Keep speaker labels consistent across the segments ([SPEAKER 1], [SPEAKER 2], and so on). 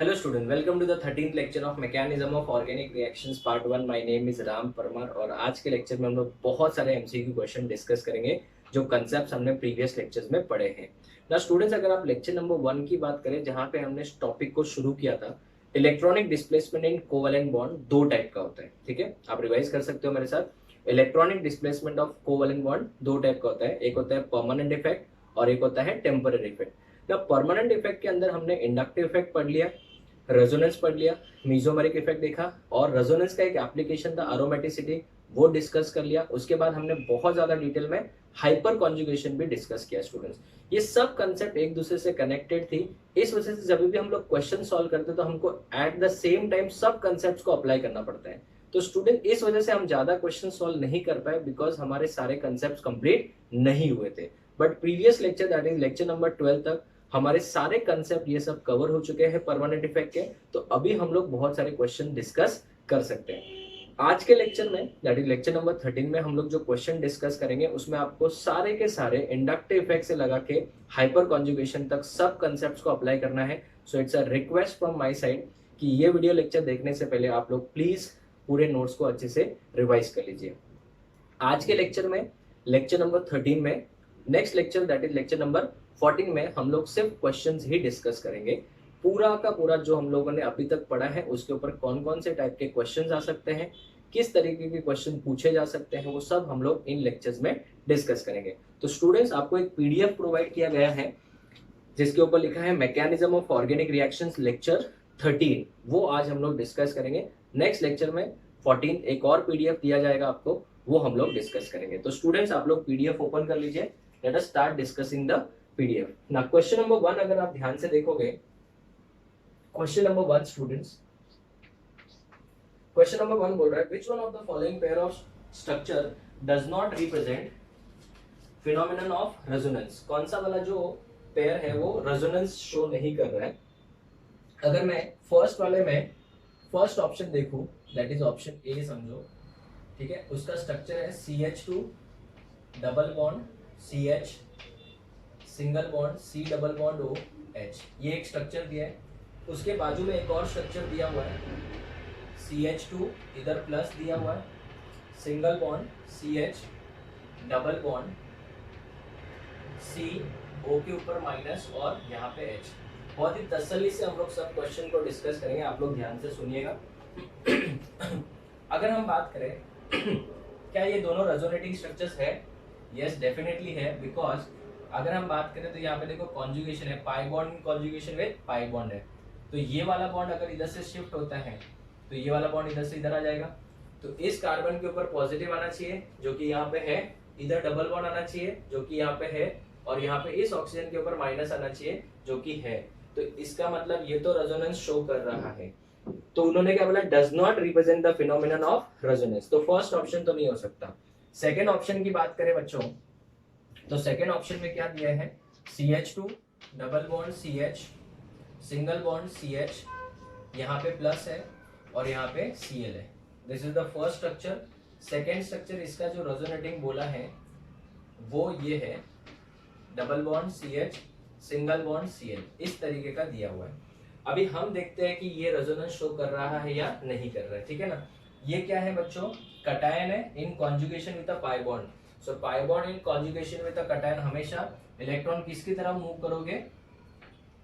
[SPEAKER 1] Hello student, welcome to the 13th lecture of Mechanism of Organic Reactions Part 1. My name is Ram Parmar और आज के lecture में हम लोग बहुत सारे एमसीक्यू क्वेश्चन डिस्कस करेंगे जो कंसेप्ट हमने प्रीवियस लेक्चर्स में पढ़े हैं। ना स्टूडेंट्स, अगर आप लेक्चर नंबर 1 की बात करें जहां पे हमने इस टॉपिक को शुरू किया था, electronic displacement in covalent bond दो टाइप का होता है। ठीक है, आप रिवाइज कर सकते हो मेरे साथ। Electronic displacement of covalent bond दो टाइप का होता है, एक होता है परमानेंट इफेक्ट और एक होता है टेम्पररी इफेक्ट। ना परमानेंट इफेक्ट के अंदर हमने इंडक्टिव इफेक्ट पढ़ लिया, रेजोनेंस पढ़ लिया, मीजोमेरिक इफेक्ट देखा और रेजोनेंस का एक एप्लीकेशन था एरोमेटिसिटी, वो डिस्कस कर लिया। उसके बाद हमने बहुत ज्यादा डिटेल में हाइपर कॉन्जुगेशन भी डिस्कस किया। स्टूडेंट्स, ये सब कंसेप्ट एक दूसरे से कनेक्टेड थी, इस वजह से जब भी हम लोग क्वेश्चन सॉल्व करते तो हमको एट द सेम टाइम सब कंसेप्ट को अप्लाई करना पड़ता है। तो स्टूडेंट, इस वजह से हम ज्यादा क्वेश्चन सॉल्व नहीं कर पाए बिकॉज हमारे सारे कंसेप्ट कंप्लीट नहीं हुए थे। But previous lecture that is lecture number 12 तक हमारे सारे कंसेप्ट ये सब कवर हो चुके हैं परमानेंट इफेक्ट के। तो अभी हम लोग बहुत सारे क्वेश्चन डिस्कस कर सकते हैं। आज के लेक्चर में दैट इज लेक्चर नंबर 13 में हम लोग जो क्वेश्चन डिस्कस करेंगे उसमें आपको सारे के सारे इंडक्टिव इफेक्ट से लगा के हाइपर कॉन्जुगेशन तक सब कंसेप्ट को अप्लाई करना है। So it's a request from my side कि ये वीडियो लेक्चर देखने से पहले आप लोग प्लीज पूरे नोट्स को अच्छे से रिवाइज कर लीजिए। आज के लेक्चर में लेक्चर नंबर 13 में next lecture that is lecture number 14 में हम लोग सिर्फ क्वेश्चंस ही डिस्कस करेंगे। पूरा का पूरा जो हम लोगों ने अभी तक पढ़ा है उसके ऊपर कौन कौन से टाइप के क्वेश्चंस आ सकते हैं, किस तरीके के क्वेश्चन पूछे जा सकते हैं, वो सब हम लोग इन लेक्चर्स में डिस्कस करेंगे। तो स्टूडेंट्स, आपको एक पीडीएफ प्रोवाइड किया गया है जिसके ऊपर लिखा है mechanism of organic reactions lecture 13, वो आज हम लोग डिस्कस करेंगे। नेक्स्ट लेक्चर में 14 एक और पीडीएफ दिया जाएगा आपको, वो हम लोग डिस्कस करेंगे। तो स्टूडेंट्स, आप लोग पीडीएफ ओपन कर लीजिए, let us start discussing the PDF. ना क्वेश्चन नंबर 1 अगर आप ध्यान से देखोगे, question number 1 students, question number 1 बोल रहा है which one of the following pair of structure does not represent phenomenon of resonance. कौन सा वाला जो पेयर है वो रेजोनेंस शो नहीं कर रहा है। अगर मैं फर्स्ट वाले में फर्स्ट ऑप्शन देखूं दैट इज ऑप्शन ए समझो, ठीक है, उसका स्ट्रक्चर है CH2 double bond CH single bond C double bond OH, ये एक स्ट्रक्चर दिया है। उसके बाजू में एक और स्ट्रक्चर दिया हुआ है CH2 इधर प्लस दिया हुआ है, single bond CH double bond C O के ऊपर माइनस और यहाँ पे H। बहुत ही तसल्ली से हम लोग सब क्वेश्चन को डिस्कस करेंगे, आप लोग ध्यान से सुनिएगा। अगर हम बात करें क्या ये दोनों रेजोनेटिंग स्ट्रक्चर्स है, यस डेफिनेटली है, बिकॉज अगर हम बात करें तो यहाँ पे देखो कॉन्जुगेशन है, pi bond conjugation with pi bond है। तो ये वाला बॉन्ड अगर इधर से शिफ्ट होता है तो ये वाला बॉन्ड इधर से इधर आ जाएगा। तो इस कार्बन के ऊपर पॉजिटिव आना चाहिए जो कि यहाँ पे है, इधर डबल बॉन्ड आना चाहिए जो कि यहाँ पे है, और यहाँ पे इस ऑक्सीजन के ऊपर माइनस आना चाहिए जो कि है। तो इसका मतलब ये तो रेजोनेंस शो कर रहा है। तो उन्होंने क्या बोला, does not represent the phenomenon of resonance. तो फर्स्ट ऑप्शन तो नहीं हो सकता। सेकेंड ऑप्शन की बात करें बच्चों, तो सेकेंड ऑप्शन में क्या दिया है, CH2 double bond CH single bond CH, यहाँ पे प्लस है और यहाँ पे Cl है। This is the first structure. Second structure इसका जो रेजोनेटिंग बोला है वो ये है, double bond CH single bond Cl, इस तरीके का दिया हुआ है। अभी हम देखते हैं कि ये रेजोनेंस शो कर रहा है या नहीं कर रहा है, ठीक है ना। ये क्या है बच्चों, कटायन है in conjugation with a pi bond. So pi bond in conjugation with a cation, हमेशा इलेक्ट्रॉन किसकी तरफ मूव करोगे,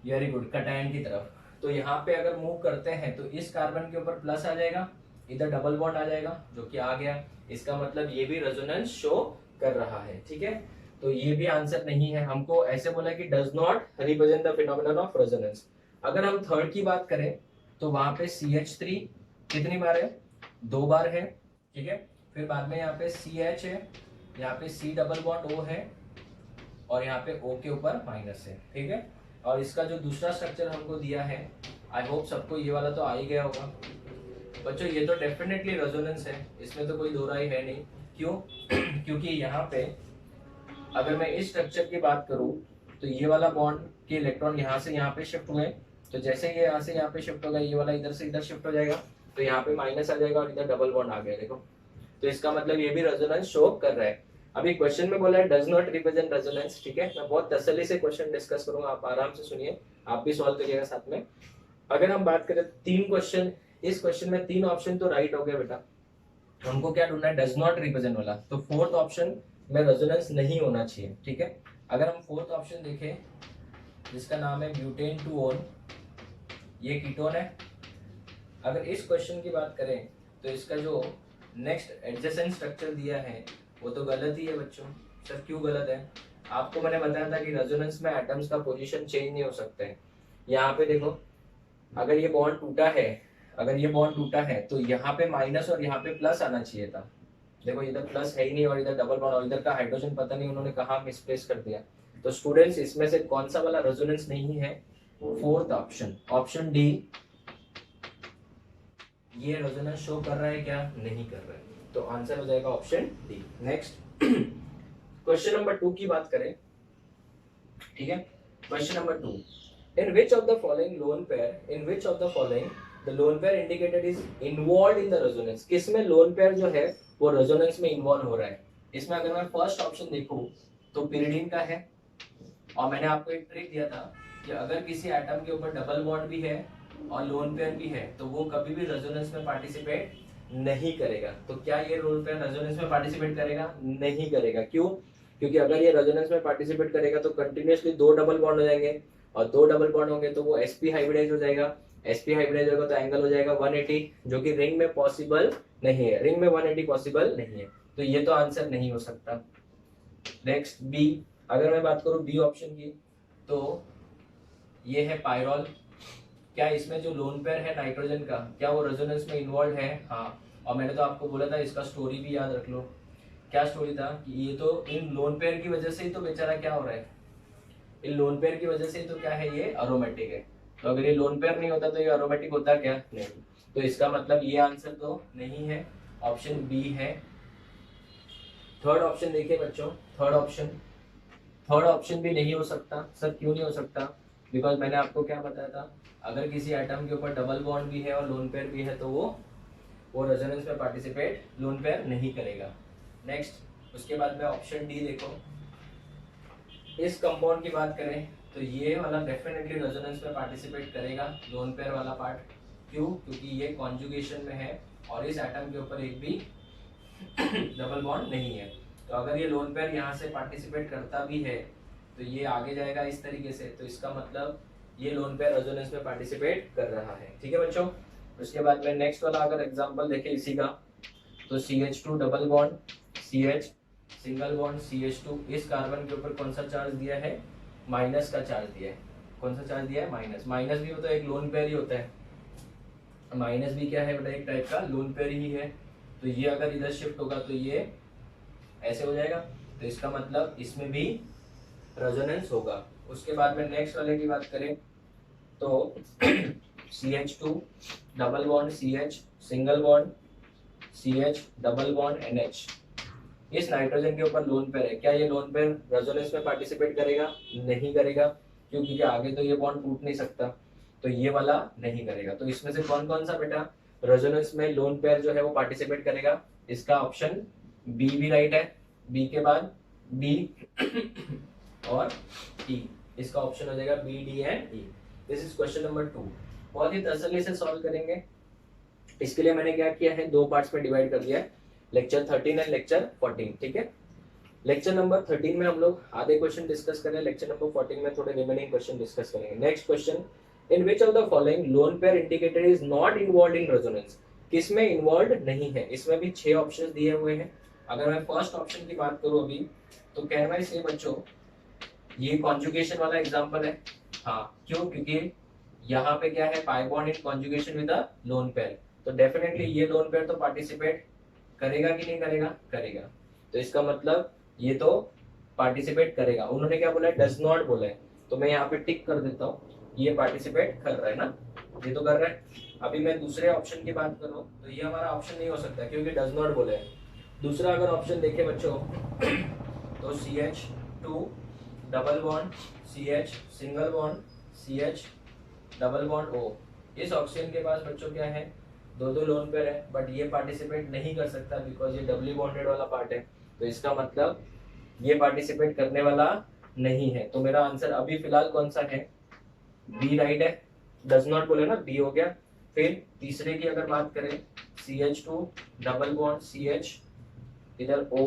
[SPEAKER 1] वेरी गुड, कटायन की तरफ। तो यहाँ पे अगर मूव करते हैं तो इस कार्बन के ऊपर प्लस आ जाएगा, इधर डबल बॉन्ड आ जाएगा जो कि आ गया। इसका मतलब ये भी रेजोनेंस शो कर रहा है, ठीक है। तो ये भी आंसर नहीं है, हमको ऐसे बोला कि does not represent the phenomenon of resonance. अगर हम थर्ड की बात करें तो वहां पे CH3 कितनी बार है, 2 बार है, ठीक है। फिर बाद में यहाँ पे CH है, यहाँ पे C डबल बॉन्ड O है और यहाँ पे O के ऊपर माइनस है, ठीक है। और इसका जो दूसरा स्ट्रक्चर हमको दिया है, आई होप सबको ये वाला तो आ ही गया होगा बच्चों, ये तो डेफिनेटली रेजोनेंस है, इसमें तो कोई दो राय है नहीं। क्यों? क्योंकि यहाँ पे अगर मैं इस स्ट्रक्चर की बात करूं तो ये वाला बॉन्ड के इलेक्ट्रॉन यहाँ से यहाँ पे शिफ्ट हुए, तो जैसे ये यहाँ से यहाँ पे शिफ्ट होगा ये वाला इधर से इधर शिफ्ट हो जाएगा, तो यहाँ पे माइनस आ जाएगा और इधर डबल बॉन्ड आ गया, देखो। तो इसका मतलब ये भी रेजोनेंस शो कर रहा है। अभी क्वेश्चन में बोला है डज नॉट रिप्रेजेंट रेजोनेंस, ठीक है। मैं बहुत तसल्ली से क्वेश्चन डिस्कस करूंगा, आप आराम से सुनिए, आप भी सॉल्व करिएगा साथ में। अगर हम बात करें 3 क्वेश्चन, इस क्वेश्चन में 3 ऑप्शन तो राइट हो गए बेटा, हमको क्या ढूंढना है, डज नॉट रिप्रेजेंट वाला, तो फोर्थ ऑप्शन में रेजोनेंस नहीं होना चाहिए, ठीक है। अगर हम फोर्थ ऑप्शन देखें जिसका नाम है ब्यूटेन टू ओन, ये कीटोन है। अगर इस क्वेश्चन की बात करें तो इसका जो नेक्स्ट एडजेसेंट स्ट्रक्चर दिया है वो तो गलत ही है बच्चों। सर क्यों गलत है? आपको मैंने बताया था कि रेजोनेंस में एटम्स का पोजीशन चेंज नहीं हो सकता है। यहाँ पे देखो, अगर ये बॉन्ड टूटा है, अगर ये बॉन्ड टूटा है तो यहाँ पे माइनस और यहाँ पे प्लस आना चाहिए था। देखो इधर प्लस है ही नहीं और इधर डबल बॉन्ड, और इधर का हाइड्रोजन पता नहीं उन्होंने कहाँ मिसप्लेस कर दिया। तो स्टूडेंट्स इसमें से कौन सा वाला रेजोनेंस नहीं है? फोर्थ ऑप्शन, ऑप्शन डी, ये रेजोनेंस शो कर रहा है क्या? नहीं कर रहा है, तो आंसर हो जाएगा option D. Next question number 2 की बात करें, ठीक है। Question number 2, in which of the following lone pair, in which of the following the lone pair indicated is involved in the resonance, किसमें lone pair जो है वो रेजोनेंस में इन्वॉल्व हो रहा है? इसमें अगर मैं फर्स्ट ऑप्शन देखूं तो पिरिडीन का है, और मैंने आपको एक ट्रिक दिया था कि अगर किसी एटम के ऊपर डबल बॉन्ड भी है और लोन पेयर भी है तो वो कभी भी रेजोनेंस में पार्टिसिपेट नहीं करेगा। तो क्या ये लोन पेयर रेजोनेंस में पार्टिसिपेट करेगा? नहीं करेगा। क्यों? क्योंकि अगर ये रेजोनेंस में पार्टिसिपेट करेगा तो कंटिन्यूअसली 2 डबल बॉन्ड हो जाएंगे, और 2 डबल बॉन्ड होंगे तो वो sp हाइब्रिडाइज हो जाएगा। sp हाइब्रिडाइज होगा तो एंगल हो जाएगा 180, जो कि रिंग में पॉसिबल नहीं है। रिंग में 180 पॉसिबल नहीं है, तो ये तो आंसर नहीं हो सकता। नेक्स्ट बी, अगर मैं बात करूं बी ऑप्शन की, तो ये है पायरोल। क्या इसमें जो लोन पेयर है नाइट्रोजन का, क्या वो रेजोनेंस में इन्वॉल्व है? हाँ, और मैंने तो आपको बोला था इसका स्टोरी भी याद रख लो। क्या स्टोरी था कि ये तो इन लोन पेयर की वजह से ही तो बेचारा क्या हो रहा है, इन लोन पेयर की वजह से ही तो क्या है, ये अरोमेटिक है। तो अगर ये लोन पेयर नहीं होता तो ये अरोमेटिक होता क्या? नहीं। तो इसका मतलब ये आंसर तो नहीं है, ऑप्शन बी है। थर्ड ऑप्शन देखिए बच्चों, थर्ड ऑप्शन भी नहीं हो सकता। सर क्यों नहीं हो सकता? बिकॉज मैंने आपको क्या बताया था, अगर किसी एटम के ऊपर डबल बॉन्ड भी है और लोन पेयर भी है तो वो रेजोनेंस में पार्टिसिपेट लोन पेयर नहीं करेगा। नेक्स्ट उसके बाद में ऑप्शन डी देखो, इस कंपाउंड की बात करें तो ये वाला डेफिनेटली रेजोनेंस में पार्टिसिपेट करेगा, लोन पेयर वाला पार्ट। क्यों? क्योंकि ये कॉन्जुगेशन में है और इस एटम के ऊपर एक भी डबल बॉन्ड नहीं है। तो अगर ये लोन पेयर यहाँ से पार्टिसिपेट करता भी है तो ये आगे जाएगा इस तरीके से, तो इसका मतलब ये लोन पेयर रेजोनेंस में पार्टिसिपेट कर रहा है। ठीक है बच्चों। उसके बाद में नेक्स्ट वाला अगर एग्जांपल देखें इसी का, तो CH2 double bond CH single bond CH2, इस कार्बन के ऊपर कौन सा चार्ज दिया है? माइनस का चार्ज दिया है। कौन सा चार्ज दिया है? माइनस। माइनस भी तो एक लोन पेयर ही होता है, माइनस भी क्या है बेटा? एक टाइप का लोन पेयर ही है। तो ये अगर इधर शिफ्ट होगा तो ये ऐसे हो जाएगा, तो इसका मतलब इसमें भी रेजोनेंस होगा। उसके बाद में नेक्स्ट वाले की बात करें तो CH2 double bond CH single bond CH double bond NH, इस नाइट्रोजन के ऊपर लोन पेयर है। क्या ये लोन पेयर रेजोनेंस में पार्टिसिपेट करेगा? नहीं करेगा। क्यों? क्योंकि आगे तो ये बॉन्ड टूट नहीं सकता, तो ये वाला नहीं करेगा। तो इसमें से कौन कौन सा बेटा रेजोनेंस में लोन पेयर जो है वो पार्टिसिपेट करेगा? इसका ऑप्शन बी भी राइट है। बी के बाद बी और ई, इसका ऑप्शन हो जाएगा B, D and E. This is question number 2। बहुत ही तसल्ली से सॉल्व करेंगे। इसके लिए मैंने क्या किया है, 2 पार्ट्स में डिवाइड कर दिया है, लेक्चर 13 एंड लेक्चर 14। ठीक है। लेक्चर नंबर 13 में हम लोग आधे क्वेश्चन डिस्कस करें, लेक्चर नंबर 14 में थोड़े रिमेनिंग क्वेश्चन डिस्कस करेंगे। Next question, in which of the following lone pair indicator is not involve in resonance, किसमें इन्वॉल्व नहीं है? इसमें भी 6 ऑप्शंस दिए हुए हैं। अगर मैं फर्स्ट ऑप्शन की बात करूं अभी, तो कहना है बच्चों ये कॉन्जुगेशन वाला एग्जांपल है। हाँ, क्यों? क्योंकि यहाँ पे क्या है, पाई bond in conjugation with a lone pair, तो डेफिनेटली ये लोन पेयर तो पार्टिसिपेट करेगा कि नहीं करेगा? करेगा। तो इसका मतलब ये तो पार्टिसिपेट करेगा। उन्होंने क्या बोला है? डज नॉट बोला है, तो मैं यहाँ पे टिक कर देता हूँ, ये पार्टिसिपेट कर रहा है ना, ये तो कर रहा है। अभी मैं दूसरे ऑप्शन की बात करूँ तो ये हमारा ऑप्शन नहीं हो सकता क्योंकि डज नॉट बोला है। दूसरा अगर ऑप्शन देखे बच्चों तो CH2 double bond CH single bond CH double bond O, इस ऑक्सीजन के पास बच्चों क्या है? 2 लोन पेयर है, बट ये पार्टिसिपेट नहीं कर सकता बिकॉज ये डबली बॉन्डेड वाला पार्ट है। तो इसका मतलब ये पार्टिसिपेट करने वाला नहीं है। तो मेरा आंसर अभी फिलहाल कौन सा है? बी राइट है। डज नॉट बोले ना, बी हो गया। फिर तीसरे की अगर बात करें CH2 डबल बॉन्ड CH, इधर O,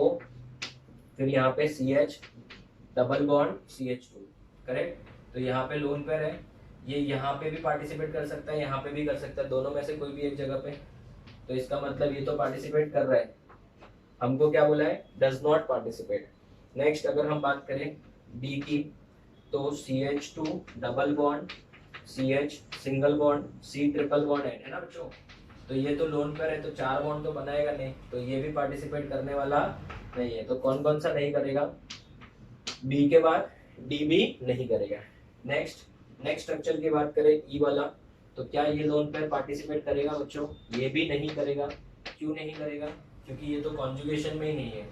[SPEAKER 1] फिर यहाँ पे CH double bond CH2, correct. तो यहाँ पे लोन पेयर है, ये यहाँ पे भी पार्टिसिपेट कर सकता है, यहाँ पे भी कर सकता है, दोनों में से कोई भी एक जगह पे। तो इसका मतलब ये तो पार्टिसिपेट कर रहा है, हमको क्या बोला है, डज नॉट पार्टिसिपेट। नेक्स्ट अगर हम बात करें डी की, तो CH2 double bond CH single bond C triple bond है ना बच्चों। तो ये तो लोन पेयर है, तो 4 बॉन्ड तो बनाएगा नहीं, तो ये भी पार्टिसिपेट करने वाला नहीं है। तो कौन कौन सा नहीं करेगा, बी के बाद डी भी नहीं करेगा। नेक्स्ट स्ट्रक्चर की बात करें ई वाला, तो क्या ये लोन पेयर पार्टिसिपेट करेगा बच्चों, ये भी नहीं करेगा। क्यों नहीं करेगा, क्योंकि ये तो कॉन्जुगेशन में ही नहीं है।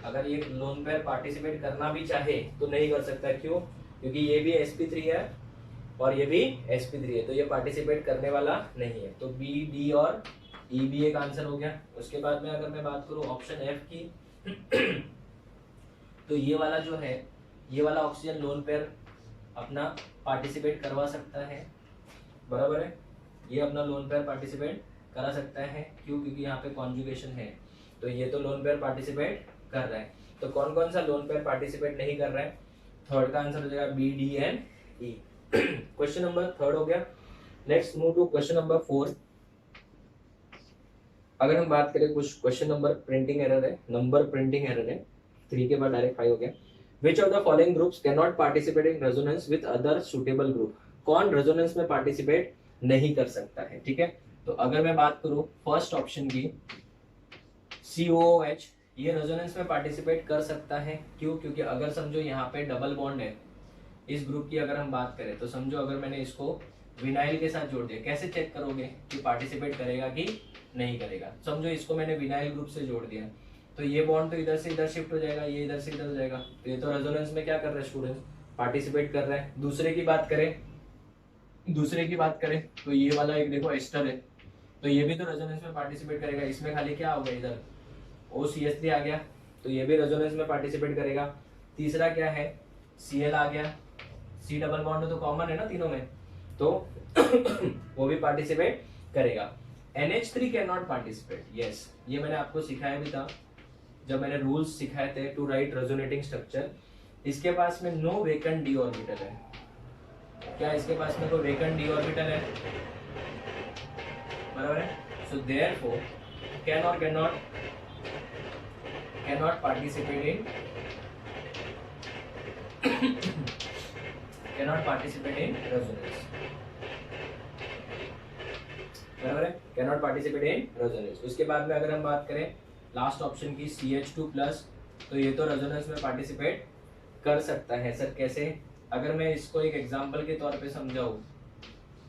[SPEAKER 1] अगर ये लोन पेयर पार्टिसिपेट करना भी चाहे तो नहीं कर सकता, क्यों, क्योंकि ये भी sp3 है और ये भी sp3 है, तो ये पार्टिसिपेट करने वाला नहीं है। तो बी, डी और ई भी एक आंसर हो गया। उसके बाद में अगर मैं बात करूं ऑप्शन एफ की तो ये वाला जो है, ये वाला ऑक्सीजन लोन पेयर अपना पार्टिसिपेट करवा सकता है, बराबर है, ये अपना लोन पेयर पार्टिसिपेट करा सकता है। क्यों, क्योंकि यहाँ पे कॉन्जुगेशन है, तो ये तो लोन पेयर पार्टिसिपेट कर रहा है। तो कौन कौन सा लोन पेयर पार्टिसिपेट नहीं कर रहा है, थर्ड का आंसर हो जाएगा B, D and E. Question number third हो गया। Next move to question number 4। अगर हम बात करें, कुछ क्वेश्चन नंबर प्रिंटिंग एरर है, नंबर प्रिंटिंग एरर है, 3 के बाद डायरेक्ट 5 हो गया। Which of the following groups can not participate in resonance with other suitable group, कौन रेजोनेंस में पार्टिसिपेट नहीं कर सकता है, ठीक है। तो अगर मैं बात करूं फर्स्ट ऑप्शन की COOH, ये रेजोनेंस में पार्टिसिपेट कर सकता है। क्यों, क्योंकि अगर समझो यहाँ पे डबल बॉन्ड है, इस ग्रुप की अगर हम बात करें, तो समझो अगर मैंने इसको विनाइल के साथ जोड़ दिया, कैसे चेक करोगे कि पार्टिसिपेट करेगा कि नहीं करेगा। समझो इसको मैंने विनाइल ग्रुप से जोड़ दिया, तो ये बॉन्ड तो इधर से इधर शिफ्ट हो जाएगा, ये इधर से इधर हो जाएगा, तो ये तो रेजोनेंस में क्या कर रहा है स्टूडेंट्स, पार्टिसिपेट कर रहा है। दूसरे की बात करें तो ये वाला एक देखो एस्टर है, तो ये भी तो रेजोनेंस में पार्टिसिपेट करेगा। इसमें खाली क्या हो गया, इधर OCH3 आ गया, तो ये भी रेजोनेंस में पार्टिसिपेट करेगा। तीसरा क्या है, Cl आ गया, C डबल बॉन्ड तो कॉमन है ना तीनों में, तो वो भी पार्टिसिपेट करेगा। NH3 can not participate, yes, ये मैंने आपको सिखाया भी था जब मैंने रूल्स सिखाए थे टू राइट रेजोनेटिंग स्ट्रक्चर। इसके पास में नो वेकेंट डी ऑर्बिटल है, क्या इसके पास में कोई वेकेंट डी ऑर्बिटल है, बराबर है। So therefore can not participate in cannot participate in resonance, बराबर है, cannot participate in resonance। उसके बाद में अगर हम बात करें लास्ट ऑप्शन की CH2+, तो ये तो रेजोनेंस में पार्टिसिपेट कर सकता है। सर कैसे, अगर मैं इसको एक एग्जांपल के तौर पे समझाऊं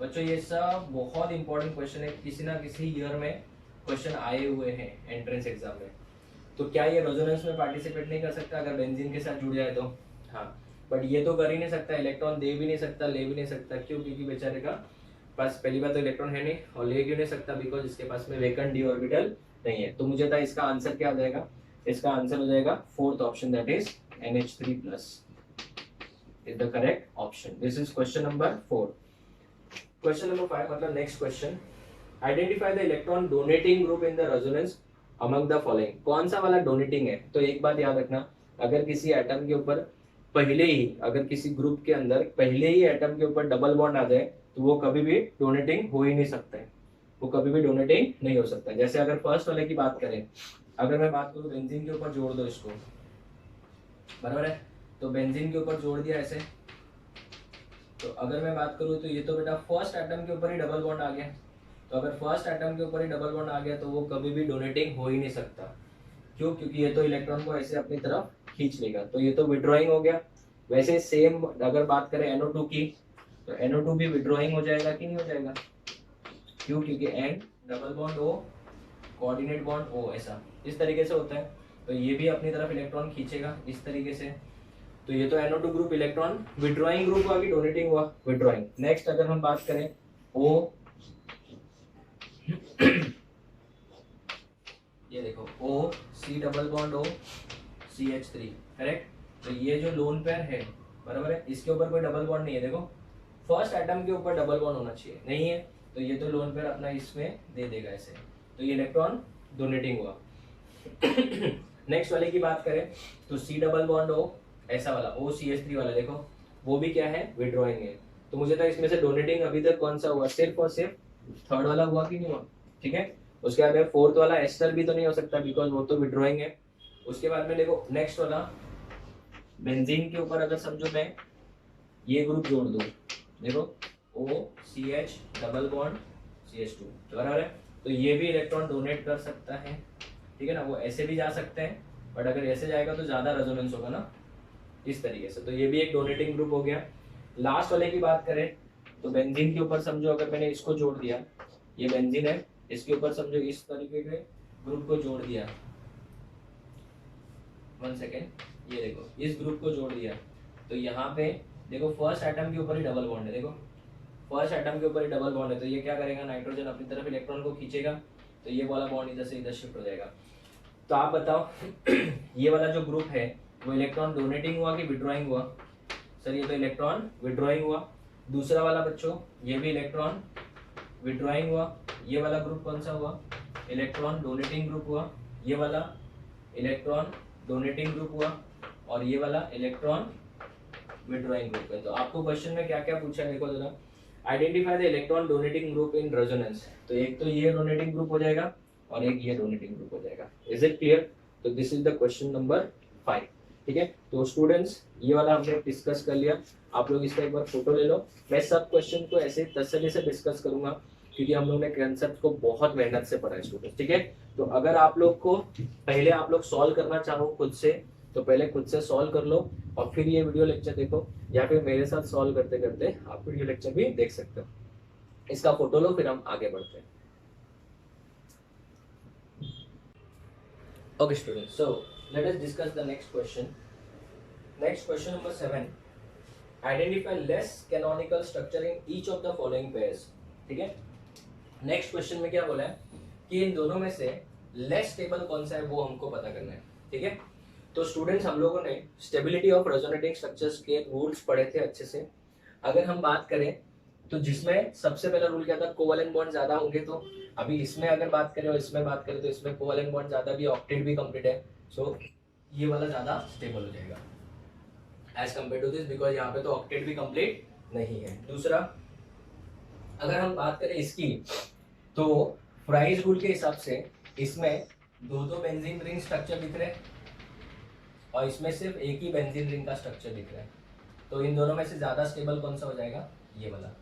[SPEAKER 1] बच्चों, ये सब बहुत इंपॉर्टेंट क्वेश्चन है, किसी ना किसी ईयर में क्वेश्चन आए हुए हैं एंट्रेंस एग्जाम में। तो क्या ये रेजोनेंस में पार्टिसिपेट नहीं कर सकता अगर बेंजीन के साथ जुड़ जाए तो, हाँ, बट ये तो कर ही नहीं सकता, इलेक्ट्रॉन दे भी नहीं सकता, ले भी नहीं सकता। क्यों, क्योंकि बेचारे का पास पहली बार तो इलेक्ट्रॉन है नहीं, और ले क्यों नहीं सकता, बिकॉज इसके पास में वेकेंट डी ऑर्बिटल नहीं है। तो मुझे था इसका आंसर क्या हो जाएगा, इसका आंसर हो जाएगा fourth option, that is NH3+ is the correct option. This is question number 4। Question number 5 मतलब next question, identify the electron donating group in the resonance among the following, कौन सा वाला डोनेटिंग है। तो एक बात याद रखना, अगर किसी एटम के ऊपर पहले ही, अगर किसी ग्रुप के अंदर पहले ही एटम के ऊपर डबल बॉन्ड आ जाए तो वो कभी भी डोनेटिंग हो ही नहीं सकता है, वो कभी भी डोनेटिंग नहीं हो सकता है। जैसे अगर फर्स्ट वाले की बात करें, अगर मैं बात करूं बेंजीन के ऊपर जोड़ दो इसको, बराबर है, तो बेंजीन के ऊपर जोड़ दिया ऐसे, तो अगर मैं बात करूं तो ये तो बेटा फर्स्ट एटम के ऊपर ही डबल बॉन्ड आ गया, तो अगर फर्स्ट एटम के ऊपर ही डबल बॉन्ड आ गया तो वो कभी भी डोनेटिंग हो ही नहीं सकता। क्यों, क्योंकि ये तो इलेक्ट्रॉन को ऐसे अपनी तरफ खींच लेगा, तो ये तो विड्रॉइंग हो गया। वैसे सेम अगर बात करें NO2 की, तो NO2 भी विड्रॉइंग हो जाएगा कि नहीं हो जाएगा, क्यों, क्योंकि N double bond O coordinate bond O, ऐसा इस तरीके से होता है, तो ये भी अपनी तरफ इलेक्ट्रॉन खींचेगा इस तरीके से। तो ये तो NO2 group electron withdrawing group हुआ कि डोनेटिंग हुआ, विड्रॉइंग। नेक्स्ट अगर हम बात करें O, ये देखो O C double bond O CH3, correct. तो ये जो लोन पेयर है, बराबर है, इसके ऊपर कोई डबल बॉन्ड नहीं है, देखो फर्स्ट एटम के ऊपर डबल बॉन्ड होना चाहिए, नहीं है तो ये तो लोन पेयर अपना इसमें दे देगा ऐसे, तो ये इलेक्ट्रॉन डोनेटिंग हुआ। नेक्स्ट वाले की बात करें तो सी डबल बॉन्ड हो ऐसा वाला OCH3 वाला, देखो वो भी क्या है, विड्रॉइंग है। तो मुझे तो इसमें से डोनेटिंग अभी तक कौन सा हुआ, सिर्फ और सिर्फ थर्ड वाला हुआ कि नहीं हुआ, ठीक है। उसके बाद में फोर्थ वाला एस्टर भी तो नहीं हो सकता बिकॉज वो तो विड्रॉइंग है। उसके बाद में देखो नेक्स्ट वाला बेंजीन के ऊपर अगर समझो मैं ये ग्रुप जोड़ दूं, देखो OCH डबल बॉन्ड CH2, बराबर है। तो ये भी इलेक्ट्रॉन डोनेट कर सकता है, ठीक है ना। वो ऐसे भी जा सकते हैं बट अगर ऐसे जाएगा तो ज्यादा रेजोनेंस होगा ना, इस तरीके से। तो ये भी एक डोनेटिंग ग्रुप हो गया। लास्ट वाले की बात करें तो बेंजीन के ऊपर समझो अगर मैंने इसको जोड़ दिया, ये बेंजीन है, इसके ऊपर समझो इस तरीके के ग्रुप को जोड़ दिया, 1 सेकेंड, ये देखो इस ग्रुप को जोड़ दिया, तो यहाँ पे देखो फर्स्ट एटम के ऊपर ही डबल बॉन्ड है, देखो फर्स्ट एटम के ऊपर ही डबल बॉन्ड है। तो ये क्या करेगा, नाइट्रोजन अपनी तरफ इलेक्ट्रॉन को खींचेगा, तो ये वाला बॉन्ड इधर से इधर शिफ्ट हो जाएगा। तो आप बताओ ये वाला जो ग्रुप है वो इलेक्ट्रॉन डोनेटिंग हुआ कि विड्रॉइंग हुआ? सर ये तो इलेक्ट्रॉन विड्रॉइंग हुआ। दूसरा वाला बच्चों ये भी इलेक्ट्रॉन विड्रॉइंग हुआ। ये वाला ग्रुप कौन सा हुआ, इलेक्ट्रॉन डोनेटिंग ग्रुप हुआ। ये वाला इलेक्ट्रॉन डोनेटिंग ग्रुप हुआ और ये वाला इलेक्ट्रॉन विड्रॉइंग ग्रुप है। तो आपको क्वेश्चन में क्या क्या पूछा है, देखो जरा, identify the electron donating group in resonance. तो एक तो ये डोनेटिंग ग्रुप हो जाएगा और एक ये डोनेटिंग ग्रुप हो जाएगा। Is it clear? तो this is the question number 5, ठीक है। तो स्टूडेंट्स ये वाला हमने डिस्कस कर लिया, आप लोग इसका एक बार फोटो ले लो। मैं सब क्वेश्चन को ऐसे तसल्ली से डिस्कस करूंगा क्योंकि हम लोग ने कंसेप्ट को बहुत मेहनत से पढ़ा है स्टूडेंट्स, ठीक है। तो अगर आप लोग को पहले आप लोग सॉल्व करना चाहो खुद से तो पहले खुद से सॉल्व कर लो और फिर ये वीडियो लेक्चर देखो, या फिर मेरे साथ सॉल्व करते करते आप वीडियो लेक्चर भी देख सकते हो। इसका फोटो लो फिर हम आगे बढ़ते हैं। Okay students, so let us discuss the next question. Next question number 7. Identify less canonical structure in each of the following pairs. ठीक है। नेक्स्ट क्वेश्चन में क्या बोला है कि इन दोनों में से लेस स्टेबल कौन सा है वो हमको पता करना है, ठीक है। तो स्टूडेंट्स हम लोगों ने स्टेबिलिटी ऑफ रेजोनेटिंग स्ट्रक्चर्स के रूल्स पढ़े थे अच्छे से। अगर हम बात करें तो जिसमें सबसे पहला रूल क्या था, कोवेलेंट बॉन्ड ज्यादा होंगे। तो अभी इसमें अगर बात करें और इसमें बात करें तो इसमें कोवेलेंट बॉन्ड ज्यादा भी, ऑक्टेट भी कंप्लीट है, सो ये वाला ज्यादा स्टेबल हो जाएगा as compare to this, because यहाँ पे तो ऑक्टेट भी कंप्लीट नहीं है। दूसरा अगर हम बात करें इसकी तो फ्राइज रूल के हिसाब से इसमें दो बेंजीन रिंग स्ट्रक्चर दिख रहे हैं और इसमें सिर्फ एक ही बेंजीन रिंग का स्ट्रक्चर दिख रहा है। तो इन दोनों में से ज्यादा स्टेबल कौन सा हो जाएगा, ये वाला,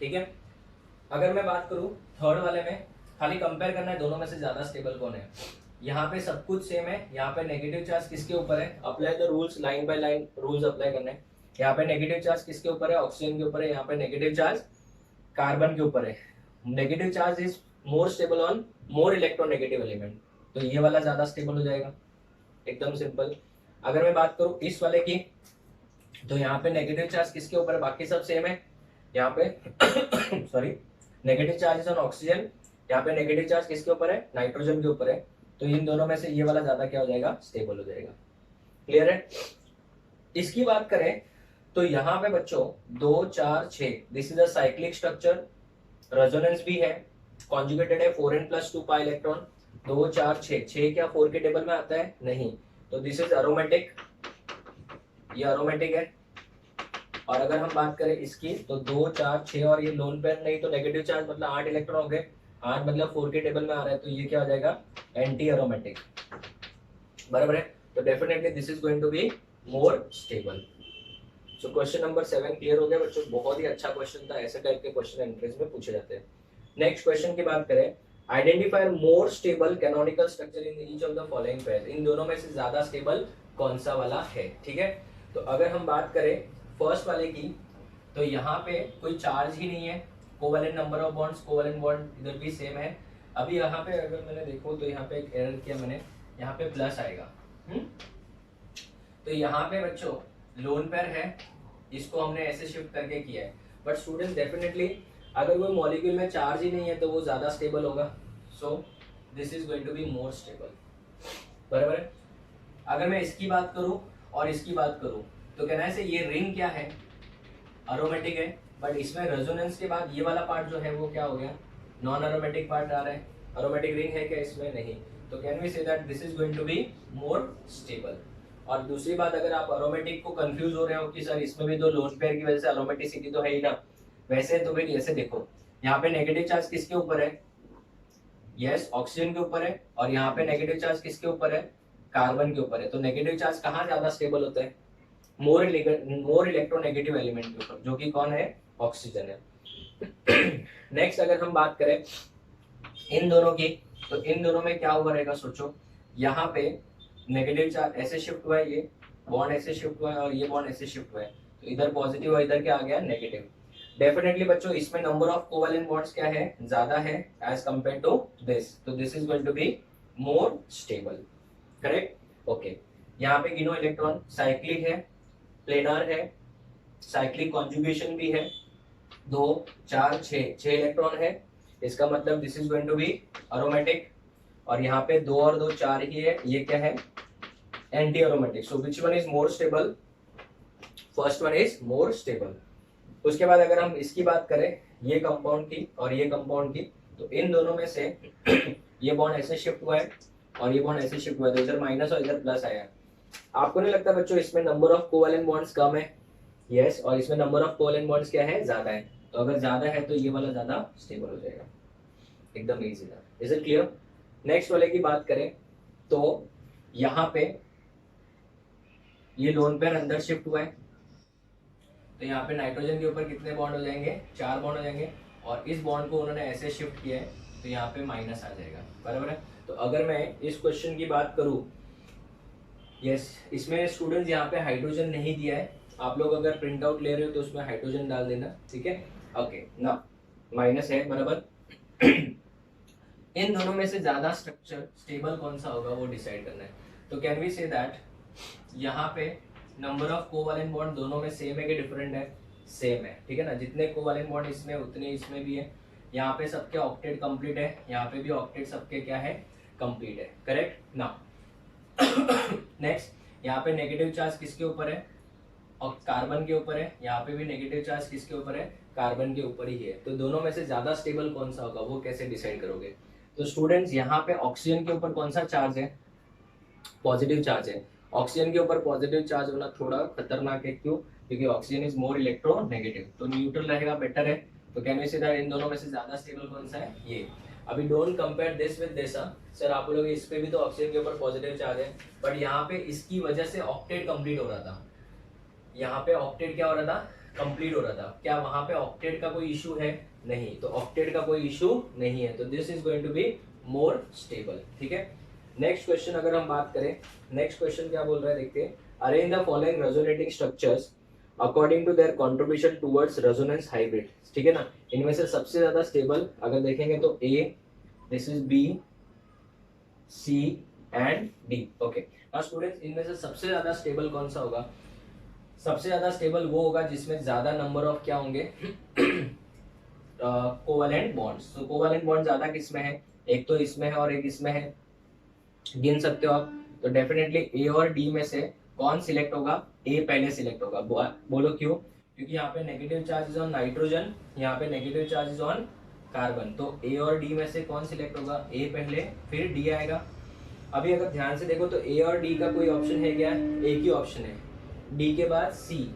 [SPEAKER 1] ठीक है। अगर मैं बात करूं थर्ड वाले में, खाली कंपेयर करना है दोनों में से ज्यादा स्टेबल कौन है। यहाँ पे सब कुछ सेम है, यहाँ पे नेगेटिव चार्ज किसके ऊपर है, apply the rules, line by line rules apply करने हैं। यहाँ पे नेगेटिव चार्ज किसके ऊपर है, ऑक्सीजन के ऊपर है। यहाँ पे नेगेटिव चार्ज कार्बन के ऊपर है। Negative charge is more stable on more electronegative element, तो ये वाला ज्यादा स्टेबल हो जाएगा, एकदम सिंपल। अगर मैं बात करूं इस वाले की तो यहाँ पे नेगेटिव चार्ज किसके ऊपर है, बाकी सब सेम है। यहाँ पे sorry negative charge is on oxygen, यहाँ पे नेगेटिव चार्ज किसके ऊपर है, नाइट्रोजन के ऊपर है। तो इन दोनों में से ये वाला ज्यादा क्या हो जाएगा, स्टेबल हो जाएगा। क्लियर है। इसकी बात करें तो यहाँ पे बच्चों 2 4 6 this is a cyclic structure, resonance भी है, कॉन्जुगेटेड है 4n+2 पाई इलेक्ट्रॉन। 2 4 6 क्या 4 के टेबल में आता है, नहीं। तो दिस इज एरोमेटिक, ये एरोमेटिक है। और अगर हम बात करें इसकी तो 2 4 6 और ये लोन पेयर नहीं, तो नेगेटिव चार्ज मतलब 8 इलेक्ट्रॉन हो गए, 8 मतलब 4 के टेबल में आ रहा है, तो ये क्या हो जाएगा, एंटी एरोमेटिक, बराबर है। तो definitely this is going to be more stable. So question number 7 clear हो गया बच्चों, बहुत ही अच्छा क्वेश्चन था, ऐसे टाइप के क्वेश्चन एंट्रेंस में पूछे जाते हैं। नेक्स्ट क्वेश्चन की बात करें, identify more stable canonical structure in each of the following pairs. इन दोनों में से ज्यादा स्टेबल कौन सा वाला है, ठीक है। तो अगर हम बात करें फर्स्ट वाले की तो यहाँ पे कोई चार्ज ही नहीं है, covalent number of bonds, covalent bond इधर भी सेम है। अभी यहाँ पे अगर मैंने देखो तो यहाँ पे एक एरर किया मैंने, यहाँ पे प्लस आएगा। तो यहाँ पे बच्चों लोन पेयर है, इसको हमने ऐसे शिफ्ट करके किया है। बट स्टूडेंट्स डेफिनेटली अगर कोई मॉलिक्यूल में चार्ज ही नहीं है तो वो ज्यादा स्टेबल होगा, so this is going to be more stable, बराबर है। अगर मैं इसकी बात करूं और इसकी बात करूं तो कहना है से ये रिंग क्या है, एरोमेटिक है, बट इसमें रेजोनेंस के बाद ये वाला पार्ट जो है वो क्या हो गया, नॉन एरोमेटिक पार्ट आ रहा है। एरोमेटिक रिंग है क्या इसमें, नहीं, तो can we say that this is going to be more stable. और दूसरी बात, अगर आप एरोमेटिक को कंफ्यूज हो रहे हो कि सर इसमें भी तो लोन पेयर की वजह से एरोमेटिसिटी तो है ही ना, वैसे तो फिर ऐसे देखो, यहाँ पे नेगेटिव चार्ज किसके ऊपर है, यस ऑक्सीजन के ऊपर है, और यहाँ पे नेगेटिव चार्ज किसके ऊपर है, कार्बन के ऊपर है। तो नेगेटिव चार्ज कहाँ ज्यादा स्टेबल होता है, मोर इलेक्ट्रोनेगेटिव एलिमेंट के ऊपर, जो कि कौन है, ऑक्सीजन है। नेक्स्ट अगर हम बात करें इन दोनों की, तो इन दोनों में क्या हुआ रहेगा, सोचो, यहाँ पे नेगेटिव चार्ज ऐसे शिफ्ट हुआ है, ये बॉन्ड ऐसे शिफ्ट हुआ है, और ये बॉन्ड ऐसे शिफ्ट हुआ है, तो इधर पॉजिटिव और इधर क्या आ गया, नेगेटिव। डेफिनेटली बच्चों इसमें नंबर ऑफ कोवेलेंट बॉन्ड्स क्या है, ज्यादा है एज कंपेयर टू दिस, तो this is going to be more stable, correct. Okay, यहाँ पे गिनो इलेक्ट्रॉन, साइक्लिक है, प्लेनर है, साइक्लिक कॉन्जुगेशन भी है, 2 4 6 इलेक्ट्रॉन है, इसका मतलब this is going to be aromatic. और यहाँ पे 2 और 2 4 ही है, ये क्या है, anti aromatic. So which one is more stable, first one is more stable. उसके बाद अगर हम इसकी बात करें, ये कंपाउंड की और ये कंपाउंड की, तो इन दोनों में से ये बॉन्ड ऐसे शिफ्ट हुआ है और ये बॉन्ड ऐसे शिफ्ट हुआ है, तो इधर माइनस और इधर प्लस आया है। आपको नहीं लगता बच्चों इसमें नंबर ऑफ कोवेलेंट बॉन्ड्स कम है, यस, और इसमें नंबर ऑफ कोवेलेंट बॉन्ड्स क्या है, ज्यादा है। तो अगर ज्यादा है तो ये वाला ज्यादा स्टेबल हो जाएगा, एकदम इजी था। Is it clear. नेक्स्ट वाले की बात करें तो यहाँ पे ये लोन पेयर अंदर शिफ्ट हुआ है, तो यहाँ पे नाइट्रोजन के ऊपर कितने बॉन्ड हो जाएंगे, 4 बॉन्ड हो जाएंगे, और इस बॉन्ड को उन्होंने ऐसे शिफ्ट किया है, तो यहाँ पे माइनस आ जाएगा, बराबर है। तो अगर मैं इस क्वेश्चन की बात करूँ, यस, इसमें स्टूडेंट्स यहाँ पे हाइड्रोजन नहीं दिया है, आप लोग अगर प्रिंट आउट ले रहे हो तो उसमें हाइड्रोजन डाल देना, ठीक है। ओके ना, माइनस है, बराबर। इन दोनों में से ज्यादा स्ट्रक्चर स्टेबल कौन सा होगा वो डिसाइड करना है। तो कैन वी से दैट यहाँ पे नंबर ऑफ कोवेलेंट बॉन्ड दोनों में सेम है कि डिफरेंट है, सेम है, ठीक है ना। जितने कोवेलेंट बॉन्ड इसमें उतने इसमें भी है, यहाँ पे सबके ऑक्टेट कंप्लीट है, यहाँ पे भी ऑक्टेट सबके क्या है, कंप्लीट है, करेक्ट ना। नेक्स्ट, यहाँ पे नेगेटिव चार्ज किसके ऊपर है, और कार्बन के ऊपर है, यहाँ पे भी नेगेटिव चार्ज किसके ऊपर है, कार्बन के ऊपर ही है। तो दोनों में से ज्यादा स्टेबल कौन सा होगा वो कैसे डिसाइड करोगे। तो स्टूडेंट्स यहाँ पे ऑक्सीजन के ऊपर कौन सा चार्ज है, पॉजिटिव चार्ज है। ऑक्सीजन के ऊपर पॉजिटिव चार्ज होना थोड़ा खतरनाक है, क्यों, क्योंकि ऑक्सीजन इज मोर इलेक्ट्रोनेगेटिव, तो न्यूट्रल रहेगा, बेटर है। तो कैन वी से दैट इन दोनों में से ज्यादा स्टेबल कौन सा है, ये। अभी don't compare this with this, sir आप लोग इस पे भी तो ऑक्सीजन के ऊपर पॉजिटिव चार्ज है, बट यहाँ पे इसकी वजह से ऑक्टेट कंप्लीट हो रहा था, यहाँ पे ऑक्टेट क्या हो रहा था, कंप्लीट हो रहा था। क्या वहां पे ऑक्टेट का कोई इशू है, नहीं, तो ऑक्टेट का कोई इशू नहीं है, तो this is going to be more stable, ठीक है। नेक्स्ट क्वेश्चन अगर हम बात करें, नेक्स्ट क्वेश्चन क्या बोल रहा है देखते हैं। Arrange the following resonating structures according to their contribution towards resonance hybrid, ठीक है ना। इनमें से सबसे ज्यादा स्टेबल अगर देखेंगे तो A, this is B, C and D, okay. Now students इनमें से सबसे ज्यादा स्टेबल कौन सा होगा, सबसे ज्यादा स्टेबल वो होगा जिसमें ज्यादा नंबर ऑफ क्या होंगे, कोवेलेंट बॉन्ड्स। तो कोवेलेंट बॉन्ड ज्यादा किसमें है, एक तो इसमें है और एक इसमें है, गिन सकते हो आप। तो डेफिनेटली ए और डी में से कौन सिलेक्ट होगा, ए पहले सिलेक्ट होगा, बोलो क्यों, क्योंकि यहाँ पे negative charge is on nitrogen, यहाँ पे negative charge is on carbon, तो ए और डी में से कौन सिलेक्ट होगा, ए पहले फिर डी आएगा। अभी अगर ध्यान से देखो तो ए और डी का कोई ऑप्शन है क्या, एक ही ऑप्शन है, डी के बाद सी,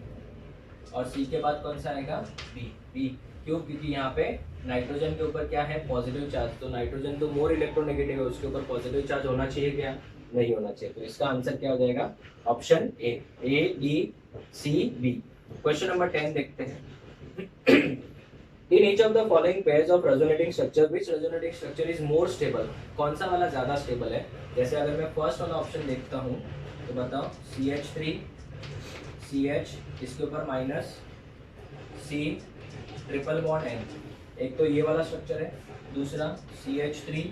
[SPEAKER 1] और सी के बाद कौन सा आएगा, बी। बी क्यों, क्योंकि यहाँ पे नाइट्रोजन के ऊपर क्या है, पॉजिटिव चार्ज, तो नाइट्रोजन तो मोर इलेक्ट्रोनेगेटिव है, उसके ऊपर पॉजिटिव चार्ज होना चाहिए क्या, नहीं होना चाहिए। तो इसका आंसर क्या हो जाएगा, option A, D C B. Question number 10 देखते हैं। In each of the following pairs of resonating structure, which resonating structure is more stable? कौन सा वाला ज्यादा स्टेबल है। जैसे अगर मैं फर्स्ट वाला ऑप्शन देखता हूँ तो बताओ, CH3 CH, इसके ऊपर minus C, triple bond N, एक तो ये वाला स्ट्रक्चर है, दूसरा CH3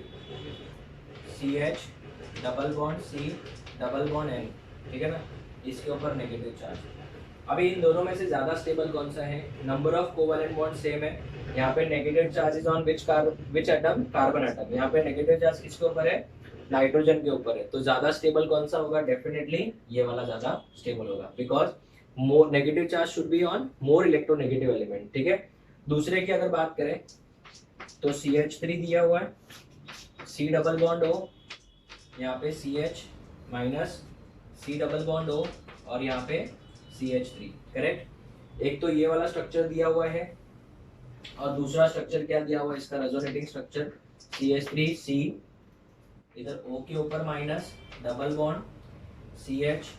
[SPEAKER 1] CH, double bond C, double bond N, ठीक है ना, इसके ऊपर नेगेटिव चार्ज। अभी इन दोनों में से ज्यादा स्टेबल कौन सा है, number of covalent bond same है, यहाँ पे negative charge is on which atom, carbon atom, यहाँ पे नेगेटिव चार्ज किसके ऊपर है, नाइट्रोजन के ऊपर है, तो ज्यादा स्टेबल कौन सा होगा, डेफिनेटली ये वाला ज्यादा स्टेबल होगा, because more negative charge should be on more electronegative element, ठीक है। दूसरे की अगर बात करें तो CH3 दिया हुआ है, C डबल बॉन्ड O, यहाँ पे CH minus C double bond O और यहाँ पे CH3, करेक्ट। एक तो ये वाला स्ट्रक्चर दिया हुआ है और दूसरा स्ट्रक्चर क्या दिया हुआ है इसका रेजोनेटिंग स्ट्रक्चर CH3C, इधर O के ऊपर minus double bond CH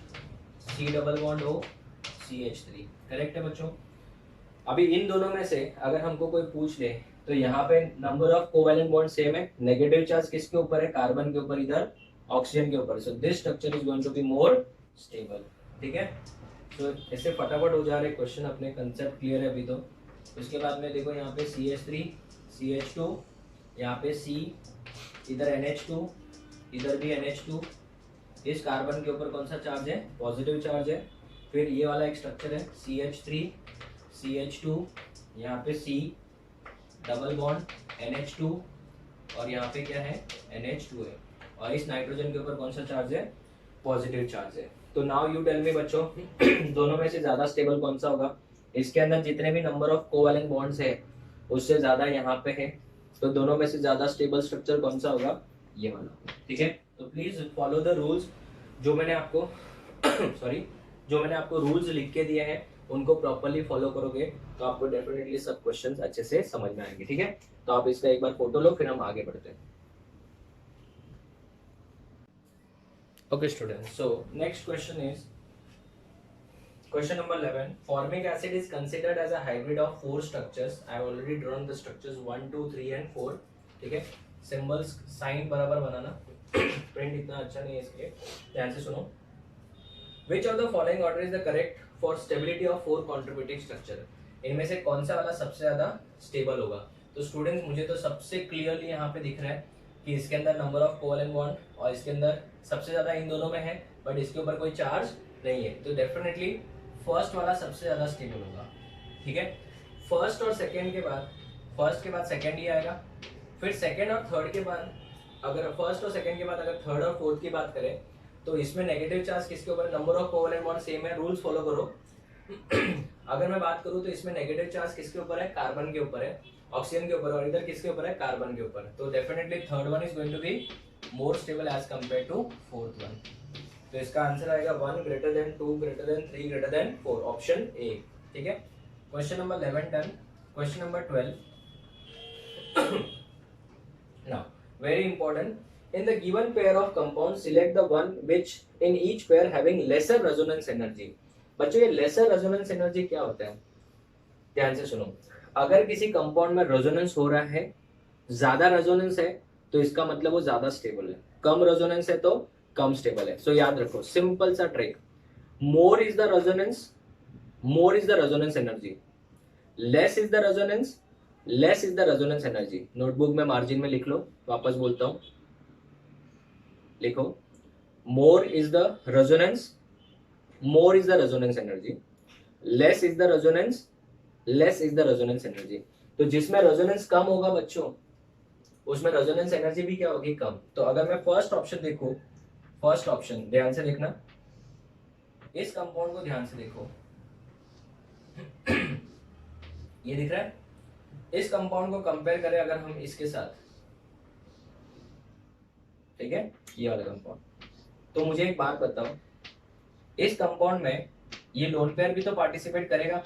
[SPEAKER 1] C double bond O CH3, correct है बच्चों। अभी इन दोनों में से अगर हमको कोई पूछ ले तो यहाँ पे number of covalent bond same है, नेगेटिव चार्ज किसके ऊपर है, कार्बन के ऊपर, इधर ऑक्सीजन के ऊपर, so this structure is going to be more stable, ठीक है। तो ऐसे फटाफट हो जा रहे क्वेश्चन, अपने कंसेप्ट क्लियर है अभी तो। उसके बाद में देखो यहाँ पे CH3 CH2, यहाँ पे C, इधर NH2, इधर भी NH2, इस कार्बन के ऊपर कौन सा चार्ज है, पॉजिटिव चार्ज है। फिर ये वाला एक स्ट्रक्चर है CH3 CH2, यहाँ पे C डबल बॉन्ड NH2 और यहाँ पे क्या है NH2 है, और इस नाइट्रोजन के ऊपर कौन सा चार्ज है, पॉजिटिव चार्ज है। तो नाउ यू टेल मी बच्चों दोनों में से ज्यादा स्टेबल कौन सा होगा, इसके अंदर जितने भी नंबर ऑफ कोवैलेंट बॉन्ड्स है उससे ज्यादा यहाँ पे है, तो दोनों में से ज्यादा स्टेबल स्ट्रक्चर कौन सा होगा, ये वाला, ठीक है। तो प्लीज फॉलो द रूल्स जो मैंने आपको सॉरी जो मैंने आपको रूल्स लिख के दिए हैं, उनको प्रॉपर्ली फॉलो करोगे तो आपको डेफिनेटली सब क्वेश्चंस अच्छे से समझ में आएंगे, ठीक है। तो आप इसका एक बार फोटो लो, फिर हम आगे बढ़ते हैं। Okay students, so next question is question number 11। Formic acid is considered as a hybrid of 4 structures. I have already drawn the structures 1 2 3 and 4, ठीक है। सिंबल्स साइन बराबर बनाना, प्रिंट इतना अच्छा नहीं है इसलिए ध्यान से सुनो। Which of the following order is the correct for stability of 4 contributing structure? इनमें से कौन सा वाला सबसे ज्यादा स्टेबल होगा। तो स्टूडेंट्स मुझे तो सबसे क्लियरली यहाँ पे दिख रहा है कि इसके अंदर नंबर ऑफ कोवैलेंट बॉन्ड और इसके अंदर सबसे ज्यादा इन दोनों में है, बट इसके ऊपर कोई चार्ज नहीं है, तो डेफिनेटली फर्स्ट वाला सबसे ज्यादा स्टेबल होगा, ठीक है। फर्स्ट और सेकेंड के बाद, फर्स्ट के बाद सेकेंड ही आएगा, फिर सेकेंड और थर्ड के बाद, अगर फर्स्ट और सेकेंड के बाद अगर थर्ड और फोर्थ की बात करें तो इसमें नेगेटिव चार्ज किसके ऊपर, number of covalent bond same है, रूल्स फॉलो करो। अगर मैं बात करूं तो इसमें नेगेटिव चार्ज किसके ऊपर है, कार्बन के ऊपर है, ऑक्सीजन के ऊपर, और इधर किसके ऊपर है, कार्बन के ऊपर। तो definitely third one is going to be more stable as compare to fourth one. तो इसका आंसर आएगा 1 greater than 2 greater than 3 greater than 4, option A, ठीक है। Question number 11 done. Question number 12 now very important, in the given pair of compounds select the one which in each pair having lesser resonance energy। बच्चों ये lesser resonance energy क्या होता है, ध्यान से सुनो। अगर किसी कंपाउंड में रेजोनेंस हो रहा है, ज्यादा रेजोनेंस है तो इसका मतलब वो ज्यादा स्टेबल है, कम रेजोनेंस है तो कम स्टेबल है। सो याद रखो सिंपल सा trick, more is the resonance, more is the resonance energy, less is the resonance, less is the resonance energy. Notebook में मार्जिन में लिख लो, वापस बोलता हूं, लिखो more is the resonance, more is the resonance energy, less is the resonance, less is the resonance energy. तो जिसमें resonance कम होगा बच्चों उसमें रेजोनेंस एनर्जी भी क्या होगी, कम। तो अगर मैं फर्स्ट ऑप्शन देखूं, फर्स्ट ऑप्शन ध्यान से देखना, इस कंपाउंड को ध्यान से देखो, ये दिख रहा है। इस कंपाउंड को कंपेयर करें अगर हम इसके साथ, ठीक है, ये वाला कंपाउंड, तो मुझे एक बात बताओ, इस कंपाउंड में ये लोन पेयर भी तो पार्टिसिपेट करेगा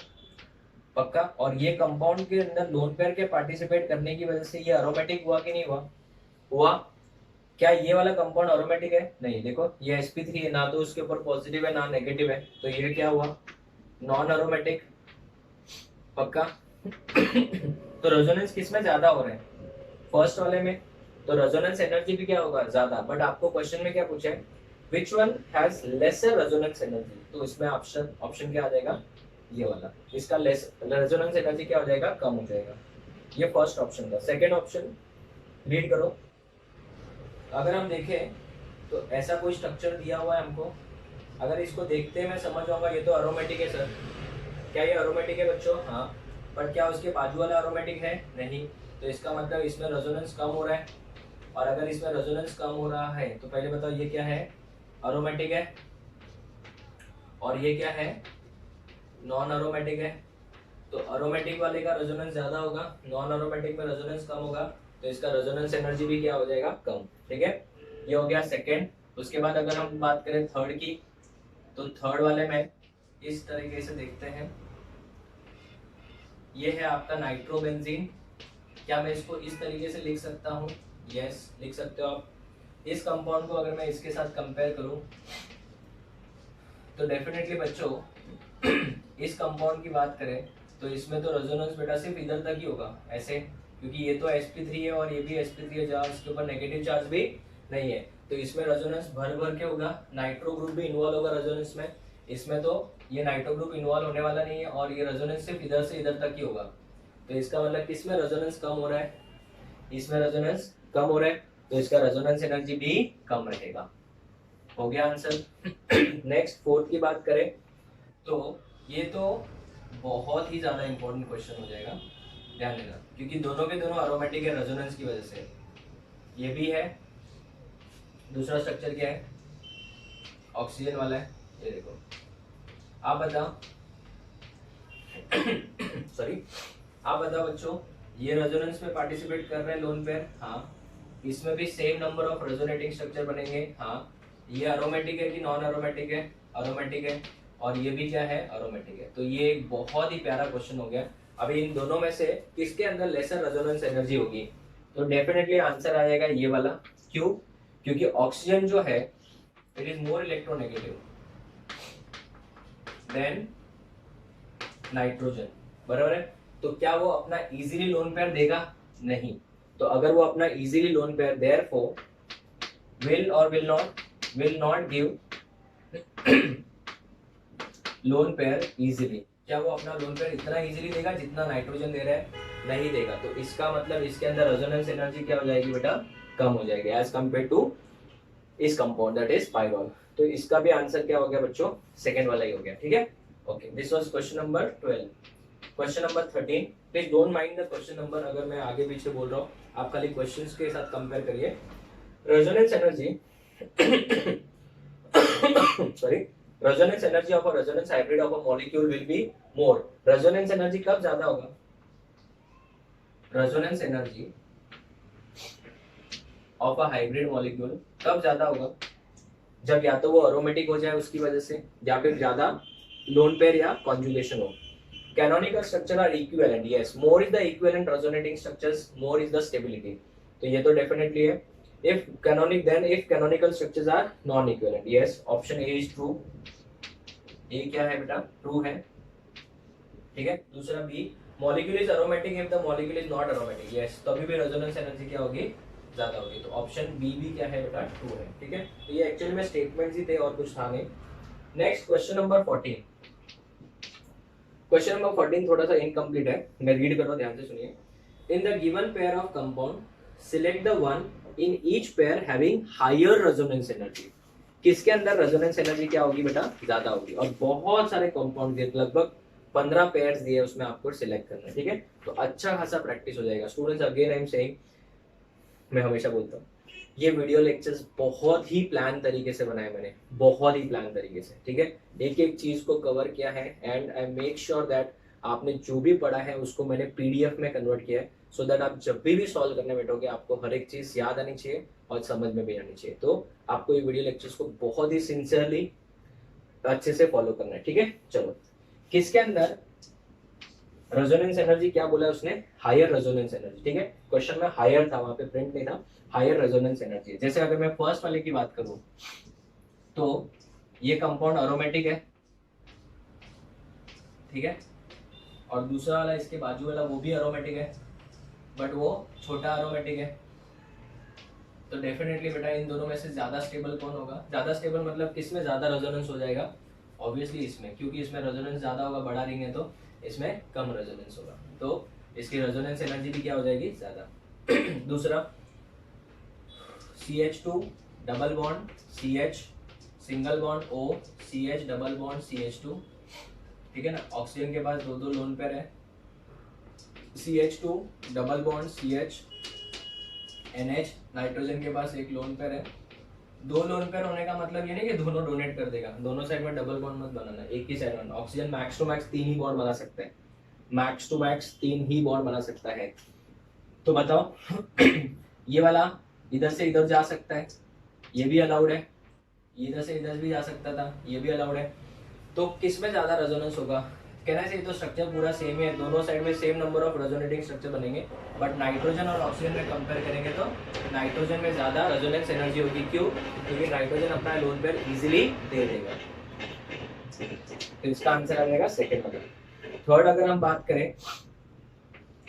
[SPEAKER 1] पक्का, और ये कंपाउंड के अंदर लोन पेयर के पार्टिसिपेट करने की वजह से ये एरोमेटिक हुआ कि नहीं हुआ, हुआ। क्या ये वाला कंपाउंड एरोमेटिक है, नहीं। देखो ये sp3 है, ना तो उसके ऊपर पॉजिटिव है ना नेगेटिव है, तो ये क्या हुआ, नॉन एरोमेटिक, पक्का। तो रेजोनेंस किसमें ज्यादा हो रहा है, फर्स्ट वाले में, तो रेजोनेंस एनर्जी भी क्या होगा, ज्यादा। बट आपको क्वेश्चन में क्या पूछा है, which one has lesser resonance energy, तो इसमें ऑप्शन क्या आ जाएगा, ये वाला, इसका लेस रेजोनेंस एनर्जी क्या हो जाएगा, कम हो जाएगा। ये फर्स्ट ऑप्शन था। सेकंड ऑप्शन रीड करो, अगर हम देखें तो ऐसा कोई स्ट्रक्चर दिया हुआ है हमको, अगर इसको देखते हैं मैं समझ जाऊंगा ये तो एरोमेटिक है सर। क्या ये एरोमेटिक है बच्चों, हाँ, बट क्या उसके बाजू वाला एरोमेटिक है, नहीं। तो इसका मतलब इसमें रेजोनेंस कम हो रहा है, और अगर इसमें रेजोनेंस कम हो रहा है तो पहले बताओ ये क्या है, एरोमेटिक है, और ये क्या है, नॉन एरोमेटिक है, तो एरोमेटिक वाले का रेजोनेंस ज्यादा होगा, नॉन एरोमेटिक में रेजोनेंस कम होगा, तो इसका रेजोनेंस एनर्जी भी क्या हो जाएगा, कम। ठीक है, ये हो गया सेकेंड। उसके बाद अगर हम बात करें थर्ड की, तो थर्ड वाले में इस तरीके से देखते हैं, ये है आपका नाइट्रोबेंजीन। क्या मैं इसको इस तरीके से लिख सकता हूँ? यस, लिख सकते हो आप। इस कंपाउंड को अगर मैं इसके साथ कंपेयर करूं तो डेफिनेटली बच्चों इस कंपाउंड की बात करें तो इसमें तो रेजोनेंस बेटा सिर्फ इधर तक ही होगा ऐसे, क्योंकि ये तो sp3 है और ये भी sp3 है जहाँ इसके ऊपर नेगेटिव चार्ज भी नहीं है, तो इसमें रेजोनेंस भर भर के होगा। नाइट्रो ग्रुप भी इन्वॉल्व होगा रेजोनेंस में, इसमें तो ये नाइट्रो ग्रुप इन्वॉल्व होने वाला नहीं है और ये रेजोनेंस सिर्फ इधर से इधर तक ही होगा। तो इसका मतलब किसमें रेजोनेंस कम हो रहा है? इसमें रेजोनेंस कम हो रहा है, तो इसका रेजोनेंस एनर्जी भी कम रहेगा। हो गया आंसर। नेक्स्ट फोर्थ की बात करें तो ये तो बहुत ही ज्यादा इंपॉर्टेंट क्वेश्चन हो जाएगा, ध्यान देना, क्योंकि दोनों के दोनों एरोमेटिक है रेजोनेंस की वजह से। ये भी है, दूसरा स्ट्रक्चर क्या है? ऑक्सीजन वाला है, ये देखो। आप बताओ सॉरी, आप बताओ बच्चों, ये रेजोनेंस में पार्टिसिपेट कर रहे हैं लोन पेयर? हाँ। इसमें भी same number of resonating structure बनेंगे? हाँ। ये एरोमेटिक है कि नॉन एरोमेटिक है? एरोमेटिक है। और ये भी क्या है? एरोमेटिक है। तो ये एक बहुत ही प्यारा क्वेश्चन हो गया। अभी इन दोनों में से किसके अंदर लेसर रेजोनेंस एनर्जी होगी? तो डेफिनेटली आंसर आ जाएगा ये वाला। क्यों? क्योंकि ऑक्सीजन जो है it is more electronegative than nitrogen, बराबर है? तो क्या वो अपना इजीली लोन पेयर देगा? नहीं। तो अगर वो अपना easily lone pair therefore will और will not give lone pair easily. क्या वो अपना लोन पेयर इतना इजीली देगा जितना नाइट्रोजन दे रहा है? नहीं देगा। तो इसका मतलब इसके अंदर रेजोनेंस एनर्जी क्या हो जाएगी बेटा? कम हो जाएगी एज कंपेयर टू इस कंपाउंड दैट इज पाइरॉल। तो इसका भी आंसर क्या हो गया बच्चों? सेकेंड वाला ही हो गया। ठीक है, okay, this was question number 12। Question number 13, please don't mind the question number अगर मैं आगे पीछे बोल रहा हूँ, आप खाली क्वेश्चंस के साथ कंपेयर करिए। Resonance energy sorry, resonance energy of a resonance hybrid of a molecule will be more। resonance energy कब ज्यादा होगा? resonance energy of a hybrid molecule कब ज्यादा होगा? जब या तो वो aromatic हो जाए उसकी वजह से, या फिर ज्यादा लोन पेयर या conjugation हो। canonical structure are equivalent, yes, more is the equivalent resonating structures, more is the stability। तो ये तो definitely है। if canonical structures are non equivalent, yes, option A is true। ये क्या है बेटा? ट्रू है। ठीक है, दूसरा B, molecule is aromatic if the molecule is not aromatic, yes, तभी भी रेजोनेंस एनर्जी क्या होगी? ज्यादा होगी। तो ऑप्शन बी भी क्या है बेटा? ट्रू है। ठीक है, तो ये एक्चुअली में स्टेटमेंट्स ही थे और कुछ था नहीं। Next question number 14। Question number 14 थोड़ा सा इनकम्प्लीट है, मैं रीड कर रहा हूं, ध्यान से सुनिए। In the given pair of compound select the one in each pair having higher resonance energy. किसके अंदर रेजोनेंस एनर्जी क्या होगी बेटा? ज्यादा होगी। और बहुत सारे कंपाउंड दिए, लगभग 15 पेयर्स दिए, उसमें आपको सिलेक्ट करना है। ठीक है, तो अच्छा खासा प्रैक्टिस हो जाएगा students. Again I am saying, मैं हमेशा बोलता हूँ ये वीडियो लेक्चर्स बहुत ही प्लान तरीके से बनाए मैंने, बहुत ही प्लान तरीके से। ठीक है, एक एक चीज को कवर किया है and I make sure that आपने जो भी पढ़ा है उसको मैंने पीडीएफ में कन्वर्ट किया है, सो दैट आप जब भी सॉल्व करने बैठोगे आपको हर एक चीज याद आनी चाहिए और समझ में भी आनी चाहिए। तो आपको ये वीडियो लेक्चर्स को बहुत ही सिंसियरली अच्छे से फॉलो करना है। ठीक है, चलो, किसके अंदर रेजोनेंस एनर्जी क्या बोला है उसने? Higher resonance energy. ठीक है, क्वेश्चन में हायर था, वहां पे प्रिंट नहीं था, हायर रेजोनेंस एनर्जी। जैसे अगर मैं फर्स्ट वाले की बात करूं तो ये कंपाउंड एरोमेटिक है, ठीक है, और दूसरा वाला इसके बाजू वाला वो भी एरोमेटिक है, बट वो छोटा एरोमेटिक है। तो डेफिनेटली बेटा इन दोनों में से ज्यादा स्टेबल कौन होगा? ज्यादा स्टेबल मतलब किसमें ज्यादा रेजोनेंस हो जाएगा? ऑब्वियसली इसमें, क्योंकि इसमें रेजोनेंस ज्यादा होगा, बड़ा रिंग है, तो इसमें कम रेजोनेंस होगा, तो इसकी रेजोनेंस एनर्जी भी क्या हो जाएगी? ज्यादा। दूसरा CH2 double bond CH single bond O, CH double bond CH2, ठीक है ना, ऑक्सीजन के पास दो दो लोन पेयर है, CH2 double bond CH NH, nitrogen के पास एक लोन पेयर है, दो लोन पेयर होने का मतलब ये नहीं कि दोनों डोनेट कर देगा, दोनों साइड में डबल बॉन्ड मत बनाना, एक ही साइड में। ऑक्सीजन मैक्स टू मैक्स 3 ही बॉन्ड बना सकते हैं, मैक्स टू मैक्स 3 ही बॉन्ड बना सकता है। तो बताओ ये वाला इधर से इधर जा सकता है, ये भी अलाउड है, इधर से इधर भी जा सकता था, ये भी अलाउड है। तो किस में ज्यादा रेजोनेंस होगा? कहना चाहिए तो स्ट्रक्चर पूरा सेम ही है, दोनों साइड में same number of resonating structure बनेंगे, बट नाइट्रोजन और ऑक्सीजन में कंपेयर करेंगे तो नाइट्रोजन में ज्यादा रेजोनेंस एनर्जी होगी। क्यों? क्योंकि नाइट्रोजन अपना लोन पेयर इजीली दे देगा। तो इसका आंसर आ जाएगा सेकंड वाला। थर्ड अगर हम बात करें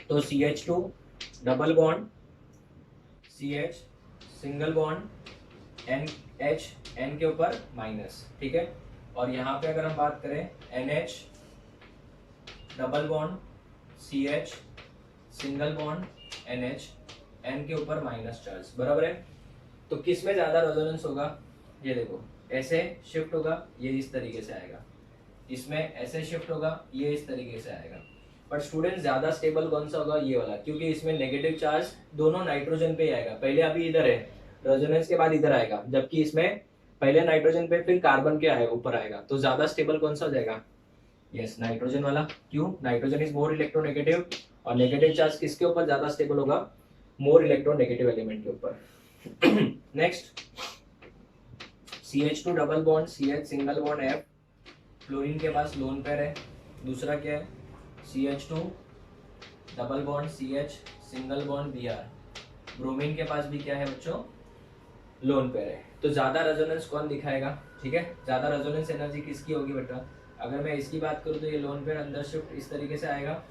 [SPEAKER 1] तो CH2 double bond CH single bond NH N के ऊपर माइनस, ठीक है। और यहाँ पे अगर हम बात करें NH double bond CH single bond NH N के ऊपर माइनस चार्ज, बराबर है। तो किस में ज्यादा रेजोनेंस होगा? ये देखो, ऐसे शिफ्ट होगा, ये इस तरीके से आएगा, इसमें ऐसे शिफ्ट होगा, ये इस तरीके से आएगा। बट स्टूडेंट ज्यादा स्टेबल कौन सा होगा? ये वाला, क्योंकि इसमें नेगेटिव चार्ज दोनों नाइट्रोजन पे ही आएगा। पहले अभी इधर है, रेजोनेंस के बाद इधर आएगा, जबकि इसमें पहले नाइट्रोजन पे फिर कार्बन के आएगा, ऊपर आएगा। तो ज्यादा स्टेबल कौन सा हो जाएगा? यस, नाइट्रोजन वाला। क्यों? नाइट्रोजन इज मोर इलेक्ट्रोनेगेटिव, और नेगेटिव चार्ज किसके ऊपर ज्यादा स्टेबल होगा? मोर इलेक्ट्रोनेगेटिव एलिमेंट के ऊपर। Next CH2 double bond CH single bond F, fluorine के पास लोन पेयर है। दूसरा क्या है? CH2 double bond CH single bond Br, bromine के पास भी क्या है बच्चों? लोन पेयर है। तो ज्यादा रेजोनेंस कौन दिखाएगा? ठीक है, ज्यादा रेजोनेंस एनर्जी किसकी होगी बेटा? अगर मैं इसकी बात करूँ तो ये लोन पेयर अंदर शिफ्ट इस तरीके से आएगा,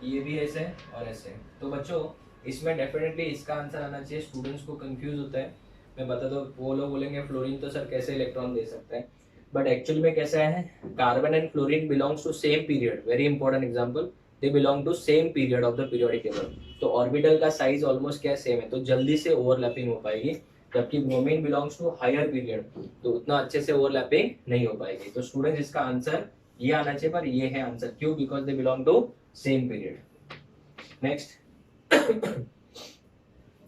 [SPEAKER 1] ये भी ऐसे और ऐसे। तो बच्चों इसमें डेफिनेटली इसका आंसर आना चाहिए। स्टूडेंट्स को कंफ्यूज होता है, मैं बता दो, वो लोग बोलेंगे फ्लोरीन तो सर कैसे इलेक्ट्रॉन दे सकता है, बट एक्चुअली में कैसा है, carbon and fluorine belongs to same period. Very important example, they belong to same period of the periodic table. तो ऑर्बिटल का साइज ऑलमोस्ट क्या सेम है, तो जल्दी से ओवरलैपिंग हो पाएगी। जबकि bromine belongs to higher period, तो उतना अच्छे से ओवरलैपिंग नहीं हो पाएगी। तो स्टूडेंट्स इसका आंसर ये आना चाहिए, पर ये है आंसर। क्यों? Because they belong to same period. Next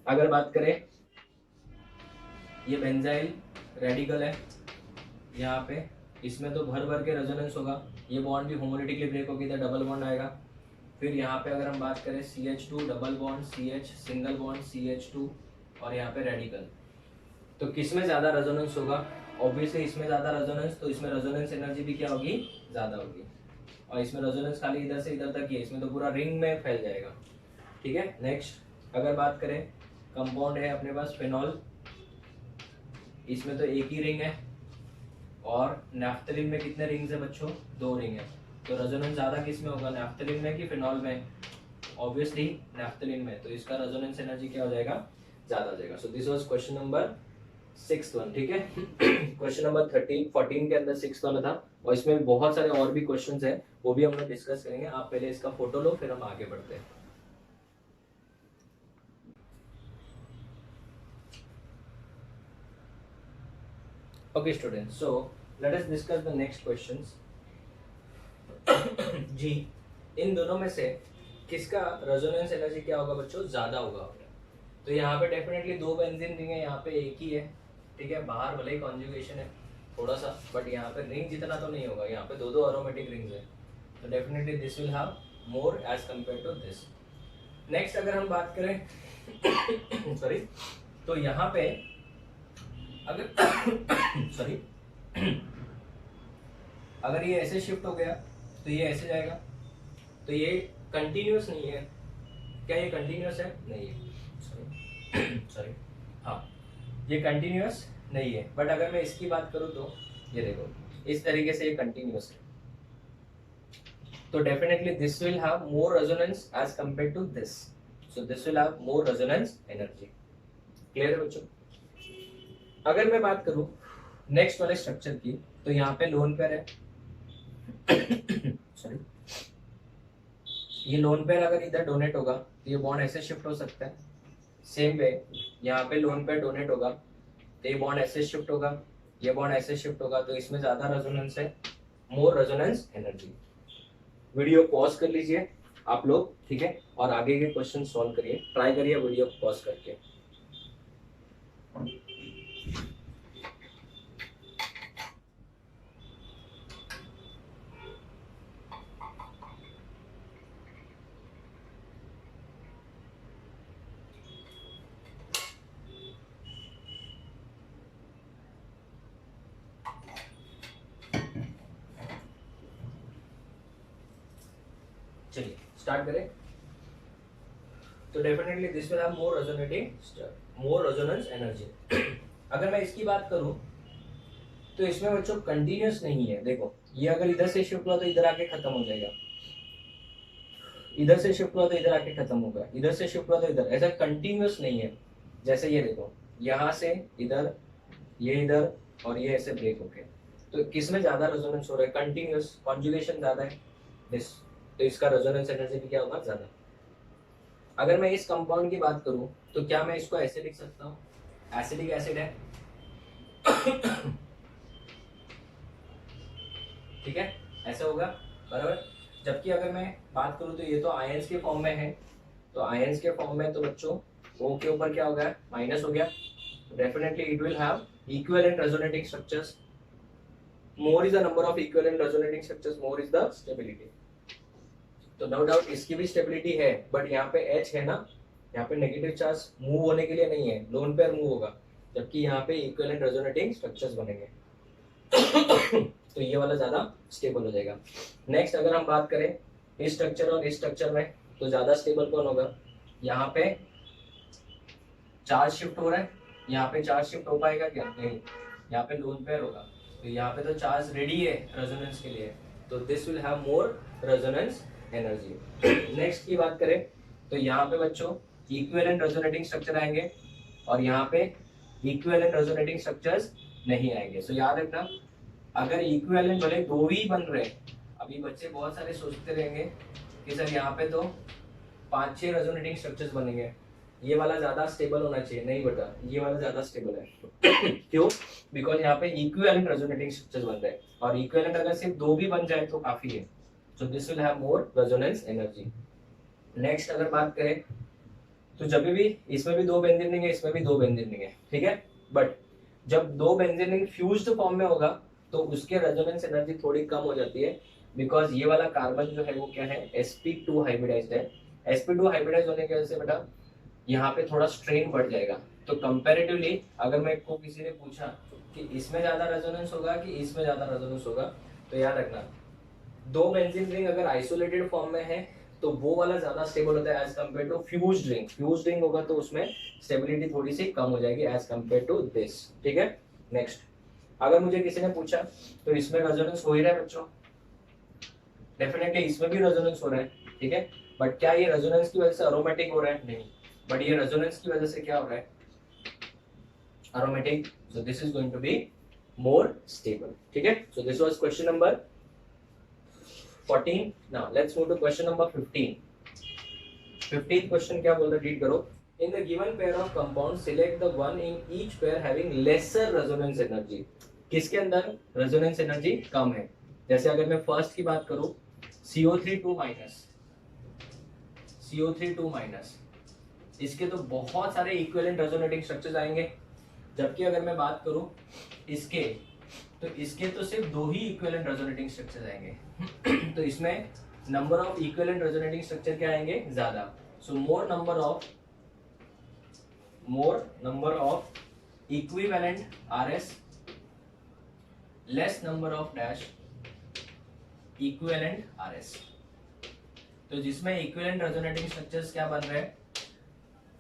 [SPEAKER 1] अगर बात करें, ये बेंजाइल रेडिकल है यहाँ पे, इसमें तो भर भर के रेजोनेंस होगा। ये बॉन्ड भी होमोलिटिकली ब्रेक होगी, इधर डबल बॉन्ड आएगा। फिर यहाँ पे अगर हम बात करें CH2 double bond CH single bond CH2 और यहाँ पे रेडिकल, तो किस में ज्यादा रेजोनेंस होगा? ऑब्वियसली इसमें ज्यादा रेजोनेंस, तो इसमें रेजोनेंस एनर्जी भी क्या होगी? ज्यादा होगी। और इसमें रेजोनेंस खाली इधर से इधर तक ही है, इसमें तो पूरा रिंग में फैल जाएगा, ठीक है। नेक्स्ट अगर बात करें, कंपाउंड है अपने पास फिनॉल, इसमें तो एक ही रिंग है, और नैफ्थलीन में कितने रिंग्स है बच्चों? 2 रिंग है। तो रेजोनेंस ज्यादा किस में होगा? नैफ्थलीन में कि फिनॉल में? ऑब्वियसली नैफ्थलीन में। तो इसका रेजोनेंस एनर्जी क्या हो जाएगा? ज्यादा हो जाएगा। So this was question number 6th one, ठीक है। क्वेश्चन नंबर 14 के अंदर 6th वाला था, और इसमें बहुत सारे और भी क्वेश्चंस हैं, वो भी हम लोग डिस्कस करेंगे। आप पहले इसका फोटो लो, फिर हम आगे बढ़ते हैं। Okay students, so let us discuss the next questions. जी, इन दोनों में से किसका रेजोनेंस एनर्जी क्या होगा बच्चों? ज्यादा होगा। तो यहाँ पे डेफिनेटली 2 बेंजीन रिंग है, यहाँ पे एक ही है, ठीक है। बाहर भले ही कॉन्जुगेशन है थोड़ा सा, बट यहाँ पे रिंग जितना तो नहीं होगा, यहाँ पे 2 एरोमेटिक रिंग्स है। तो definitely this will have more as compare to this. Next अगर हम बात करें सॉरी, तो यहाँ पे अगर सॉरी अगर ये ऐसे शिफ्ट हो गया तो ये ऐसे जाएगा, तो ये कंटिन्यूअस नहीं है। क्या ये कंटिन्यूअस है? नहीं है, सॉरी हाँ, ये कंटिन्यूअस नहीं है। बट अगर मैं इसकी बात करूँ तो ये देखो, इस तरीके से ये कंटिन्यूअस है। तो definitely this will have more resonance as compare to this, so this will have more resonance energy. Clear है बच्चों? अगर मैं बात करूं नेक्स्ट वाले स्ट्रक्चर की, तो यहाँ पे लोन पेयर है सॉरी, ये लोन पेयर अगर इधर डोनेट होगा तो ये बॉन्ड ऐसे शिफ्ट हो सकता है। सेम वे यहाँ पे लोन पेयर डोनेट होगा तो ये बॉन्ड ऐसे शिफ्ट होगा, ये बॉन्ड ऐसे शिफ्ट होगा। तो इसमें ज्यादा रेजोनेंस है, मोर रेजोनेंस एनर्जी। वीडियो पॉज कर लीजिए आप लोग, ठीक है, और आगे के क्वेश्चन सॉल्व करिए। ट्राई करिए वीडियो पॉज करके। स्टार्ट करें। तो definitely this will have more resonance energy. अगर मैं इसकी बात करूं तो इसमें बच्चों कंटिन्यूस नहीं है। देखो ये अगर इधर से शिफ्ट हुआ तो इधर आके खत्म हो जाएगा, इधर से शिफ्ट हुआ तो इधर आके खत्म होगा, इधर से शिफ्ट हुआ तो इधर, ऐसा कंटिन्यूस नहीं है। जैसे ये देखो यहाँ से इधर, ये इधर और ये ऐसे ब्रेक होके, तो किसमें ज्यादा रेजोनेंस हो रहा है? कंटिन्यूस, कॉन्जुगेशन ज्यादा है दिस, तो इसका रेजोनेंस एनर्जी भी क्या होगा? ज्यादा। अगर मैं इस कंपाउंड की बात करूं तो क्या मैं इसको ऐसे लिख सकता हूँ? एसिडिक एसिड है ठीक है, ऐसा होगा बराबर। जबकि अगर मैं बात करूं तो ये तो आयंस के फॉर्म में है, तो आयंस के फॉर्म में तो बच्चों O के ऊपर क्या हो गया? माइनस हो गया। Definitely it will have equivalent resonating structures. More is the number of equivalent resonating structures, more is the stability. तो नो डाउट इसकी भी स्टेबिलिटी है, बट यहाँ पे H है ना, यहाँ पे नेगेटिव चार्ज मूव होने के लिए नहीं है, लोन पेयर मूव होगा, जबकि यहाँ पे इक्विवेलेंट रेजोनेटिंग स्ट्रक्चर्स बनेंगे तो ये वाला ज्यादा स्टेबल हो जाएगा। नेक्स्ट अगर हम बात करें इस स्ट्रक्चर और इस स्ट्रक्चर में, तो ज्यादा स्टेबल कौन होगा? यहाँ पे चार्ज शिफ्ट हो रहा है, यहाँ पे चार्ज शिफ्ट हो पाएगा क्या? नहीं, यहाँ पे लोन पेयर होगा, तो यहाँ पे तो चार्ज रेडी है रेजोनेंस के लिए, तो this will have more resonance energy. Next की बात करें तो यहाँ पे बच्चों इक्विवेलेंट रेजोनेटिंग स्ट्रक्चर आएंगे और यहाँ पे इक्विवेलेंट रेजोनेटिंग स्ट्रक्चर्स नहीं आएंगे। सो याद रखना, अगर इक्विवेलेंट भले दो ही बन रहे, अभी बच्चे बहुत सारे सोचते रहेंगे कि सर यहाँ पे तो 5-6 रेजोनेटिंग स्ट्रक्चर्स बनेंगे, ये वाला ज्यादा स्टेबल होना चाहिए। नहीं बेटा, ये वाला ज्यादा स्टेबल है क्यों? बिकॉज यहाँ पे इक्विवेलेंट रेजोनेटिंग स्ट्रक्चर्स बन रहे हैं, और इक्विवेलेंट अगर सिर्फ दो भी बन जाए तो काफी है। सो this will have more resonance energy. Next अगर बात करें तो जब भी इसमें भी दो बेंजीन रिंग है, इसमें भी दो बेंजीन रिंग है, ठीक है, बट जब दो बेंजीन रिंग फ्यूज्ड फॉर्म में होगा तो उसके रेजोनेंस एनर्जी थोड़ी कम हो जाती है, बिकॉज ये वाला कार्बन जो है वो क्या है? sp2 हाइब्रिडाइज्ड है। sp2 हाइब्रिडाइज होने की वजह से बेटा यहाँ पे थोड़ा स्ट्रेन बढ़ जाएगा। तो कंपैरेटिवली अगर मैं को किसी ने पूछा कि इसमें ज्यादा रेजोनेंस होगा कि इसमें ज्यादा रेजोनेंस होगा, तो याद रखना दो बेंजीन रिंग अगर आइसोलेटेड फॉर्म में है तो वो वाला ज्यादा स्टेबल होता है as compare to fused ring. Fused ring होगा तो उसमें स्टेबिलिटी थोड़ी सी कम हो जाएगी एज कम्पेयर टू दिस, ठीक है। नेक्स्ट अगर मुझे किसी ने पूछा तो इसमें रेजोनेंस हो ही रहा है बच्चों, डेफिनेटली इसमें भी रेजोनेंस हो रहा है, ठीक है, बट क्या ये रेजोनेंस की वजह से अरोमेटिक हो रहा है? नहीं, बट ये रेजोनेंस की वजह से क्या हो रहा है? aromatic, so this is going to be more stable, ठीक है। so this was question number 14. now let's move to question number 15. 15th question क्या बोल रहा है? रीड करो। in the given pair of compounds select the one in each pair having lesser resonance energy. किसके अंदर resonance energy कम है? जैसे अगर मैं फर्स्ट की बात करूं CO3 2 माइनस, CO3 2 माइनस, इसके तो बहुत सारे इक्विवेलेंट रेजोनेटिंग स्ट्रक्चर्स आएंगे, जबकि अगर मैं बात करूं इसके, तो इसके तो सिर्फ दो ही इक्विवेलेंट रेजोनेटिंग स्ट्रक्चर्स आएंगे तो इसमें number of equivalent resonating structure क्या आएंगे? ज्यादा। So more number of equivalent RS, less number of dash equivalent RS। तो जिसमें इक्विवेलेंट रेजोनेटिंग स्ट्रक्चर्स क्या बन रहे हैं?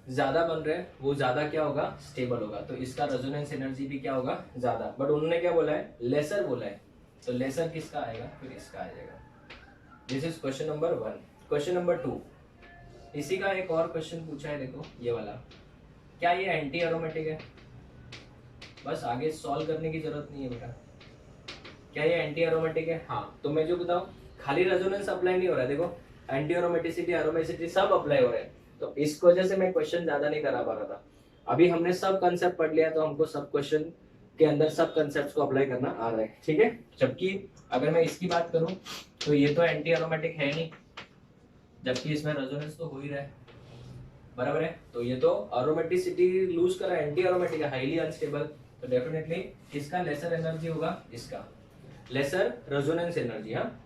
[SPEAKER 1] ज्यादा बन रहे हैं, वो ज्यादा क्या होगा? स्टेबल होगा, तो इसका रेजोनेंस एनर्जी भी क्या होगा? ज्यादा। बट उन्होंने क्या बोला है? लेसर बोला है, तो लेसर किसका आएगा? फिर इसका आ जाएगा। This is question number 1। Question number 2, इसी का एक और क्वेश्चन पूछा है, देखो ये वाला, क्या ये एंटी एरोमेटिक है? बस आगे सॉल्व करने की जरूरत नहीं है बेटा। क्या ये एंटी एरोमेटिक है? हाँ, तो मैं जो बताऊं खाली रेजोनेंस अप्लाई नहीं हो रहा है, देखो एंटी एरोमेटिसिटी, एरोमेटिसिटी सब अप्लाई हो रहे हैं, तो इस वजह से मैं क्वेश्चन ज्यादा नहीं करा पा रहा था। अभी हमने सब कंसेप्ट पढ़ लिया, तो हमको सब क्वेश्चन के अंदर सब कंसेप्ट्स को अप्लाई करना आ रहा है, ठीक है। जबकि अगर मैं इसकी बात करूं तो ये तो एंटी एरोमेटिक है नहीं, जबकि इसमें रेजोनेंस तो हो ही रहा है, बराबर है। तो ये तो एरोमेटिसिटी लूज कर रहा है, एंटी एरोमेटिक है, हाईली अनस्टेबल, तो डेफिनेटली इसका लेसर एनर्जी होगा, इसका लेसर रेजोनेंस एनर्जी। हाँ,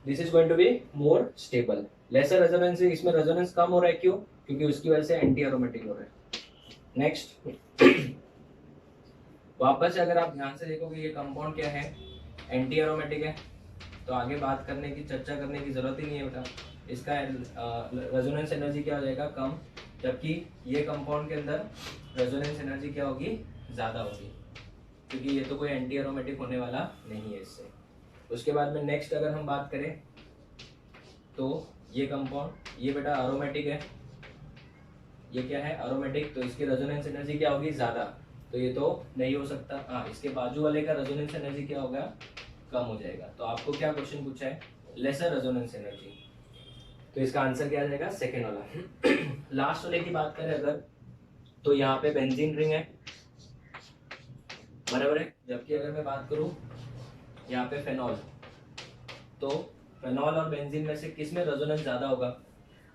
[SPEAKER 1] this is going to be more stable. Lesser resonance, इसमें रेजोनेंस कम हो रहा है, क्यों? क्योंकि उसकी वजह से एंटी एरोमेटिक हो रहा है। नेक्स्ट वापस से अगर आप ध्यान से देखोगे ये कंपाउंड क्या है? एंटी एरोमेटिक है, तो आगे बात करने की, चर्चा करने की जरूरत ही नहीं है बेटा। इसका रेजोनेंस एनर्जी क्या हो जाएगा, कम, जबकि ये कंपाउंड के अंदर रेजोनेंस एनर्जी क्या होगी, ज़्यादा होगी, क्योंकि ये तो कोई एंटी एरोमेटिक होने वाला नहीं है इससे। उसके बाद में नेक्स्ट अगर हम बात करें तो ये कंपाउंड, ये बेटा एरोमेटिक है, ये क्या है, एरोमेटिक, तो इसकी रेजोनेंस एनर्जी क्या होगी, ज़्यादा, तो ये तो नहीं हो सकता। हाँ, इसके बाजू वाले का रेजोनेंस एनर्जी क्या होगा, कम हो जाएगा। तो आपको क्या क्वेश्चन पूछा है, लेसर रेजोनेंस एनर्जी, तो इसका आंसर क्या आ जाएगा, सेकेंड वाला। लास्ट वाले की बात करें अगर, तो यहाँ पे बेंजीन रिंग है, बराबर है, जबकि अगर मैं बात करूँ यहाँ पे फेनॉल, तो फेनॉल और बेंजीन में से किस में रेजोनेंस ज़्यादा होगा,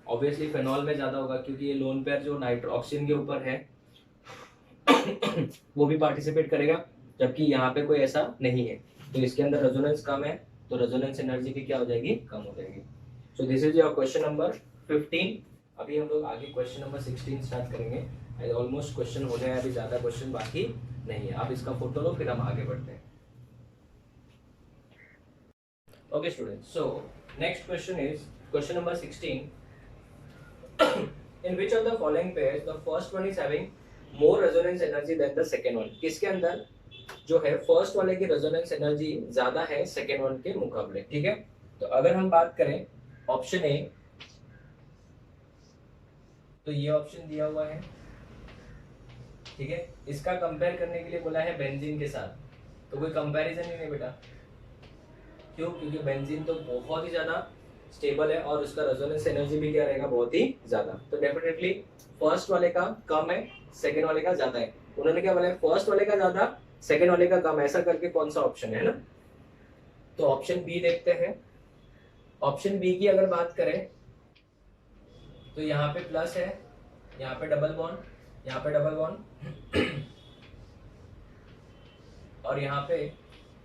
[SPEAKER 1] ऑब्वियसली फेनॉल में ज़्यादा होगा, क्योंकि ये लोन पेयर जो नाइट्रोक्सिन के ऊपर है वो भी पार्टिसिपेट करेगा, जबकि यहाँ पे कोई ऐसा नहीं है, तो इसके अंदर रेजोनेंस कम है, तो रेजोनेंस एनर्जी भी क्या हो जाएगी, कम हो जाएगी। सो this is your question number 15। अभी हम लोग आगे क्वेश्चन नंबर 16 स्टार्ट करेंगे। ऑलमोस्ट क्वेश्चन होने हैं, अभी ज़्यादा क्वेश्चन बाकी नहीं है। आप इसका फोटो लो, फिर हम आगे बढ़ते हैं। Okay students, so next question is question number 16। In which of the following pairs the first one is having more resonance energy than the second one? किसके अंदर जो है फर्स्ट वाले की रेजोनेंस एनर्जी ज्यादा है सेकेंड वन के मुकाबले, ठीक है। तो अगर हम बात करें ऑप्शन ए, तो ये ऑप्शन दिया हुआ है, ठीक है। इसका कंपेयर करने के लिए बोला है बेंजीन के साथ, तो कोई कंपैरिजन ही नहीं बेटा, क्यों, क्योंकि बेंजीन तो बहुत ही ज्यादा स्टेबल है और उसका रेजोनेंस एनर्जी भी क्या रहेगा, बहुत ही ज्यादा। तो डेफिनेटली फर्स्ट वाले का कम है, सेकंड वाले का ज्यादा है। उन्होंने क्या बोला है, फर्स्ट वाले का ज्यादा, सेकंड वाले का कम, ऐसा करके कौन सा ऑप्शन है ना। तो ऑप्शन बी देखते हैं। ऑप्शन बी की अगर बात करें तो यहाँ पे प्लस है, यहाँ पे डबल बॉन्ड, यहाँ पे डबल बॉन्ड और यहाँ पे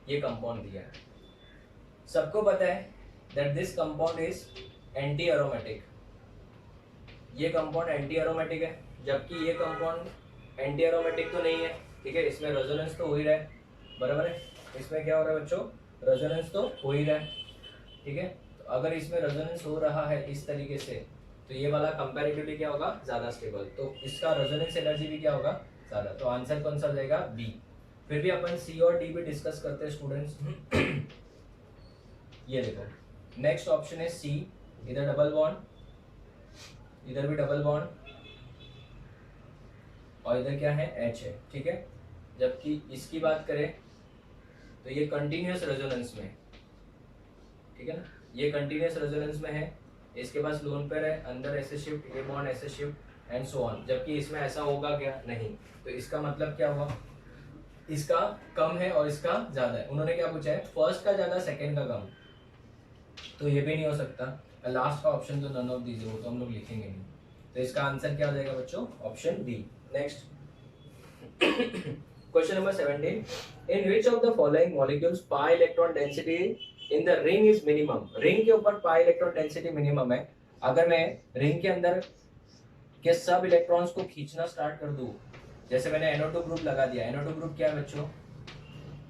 [SPEAKER 1] ये कंपाउंड दिया है। सबको पता है that this compound is anti aromatic, ये कंपाउंड एंटी एरोमेटिक है, जबकि ये कंपाउंड एंटी एरोमेटिक तो नहीं है, ठीक है। इसमें रेजोनेंस तो हो ही रहा है, बराबर है, इसमें क्या हो रहा है बच्चों, रेजोनेंस तो हो ही रहा है, ठीक है। तो अगर इसमें रेजोनेंस हो रहा है इस तरीके से, तो ये वाला कंपैरेटिवली क्या होगा, ज्यादा स्टेबल, तो इसका रेजोनेंस एनर्जी भी क्या होगा, ज्यादा। तो आंसर कौन सा हो जाएगा, बी। फिर भी अपन सी और डी भी डिस्कस करते हैं स्टूडेंट्स। ये देखो नेक्स्ट ऑप्शन है सी, इधर डबल बॉन्ड, इधर भी डबल बॉन्ड और इधर क्या है, एच है, ठीक है। जबकि इसकी बात करें तो ये कंटिन्यूअस रेजोनेंस में, ठीक है ना, ये कंटिन्यूअस रेजोनेंस में है, इसके पास लोन पेयर है, अंदर ऐसे शिफ्ट, ये बॉन्ड ऐसे शिफ्ट एंड सो ऑन, जबकि इसमें ऐसा होगा क्या, नहीं। तो इसका मतलब क्या हुआ, इसका कम है और इसका ज्यादा है। उन्होंने क्या पूछा है, फर्स्ट का ज्यादा सेकंड का कम, तो ये भी नहीं हो सकता। लास्ट का ऑप्शन तो नन ऑफ दीज है, वो तो हम लोग लिखेंगे नहीं। तो इसका आंसर क्या हो जाएगा बच्चों, option B. Next question number 17, in which of the following molecules pi electron density in the ring is minimum. Ring के ऊपर पाई इलेक्ट्रॉन डेंसिटी मिनिमम है। अगर मैं रिंग के अंदर के सब इलेक्ट्रॉन्स को खींचना स्टार्ट कर दूं, जैसे मैंने NO2 ग्रुप लगा दिया, NO2 ग्रुप क्या है बच्चों,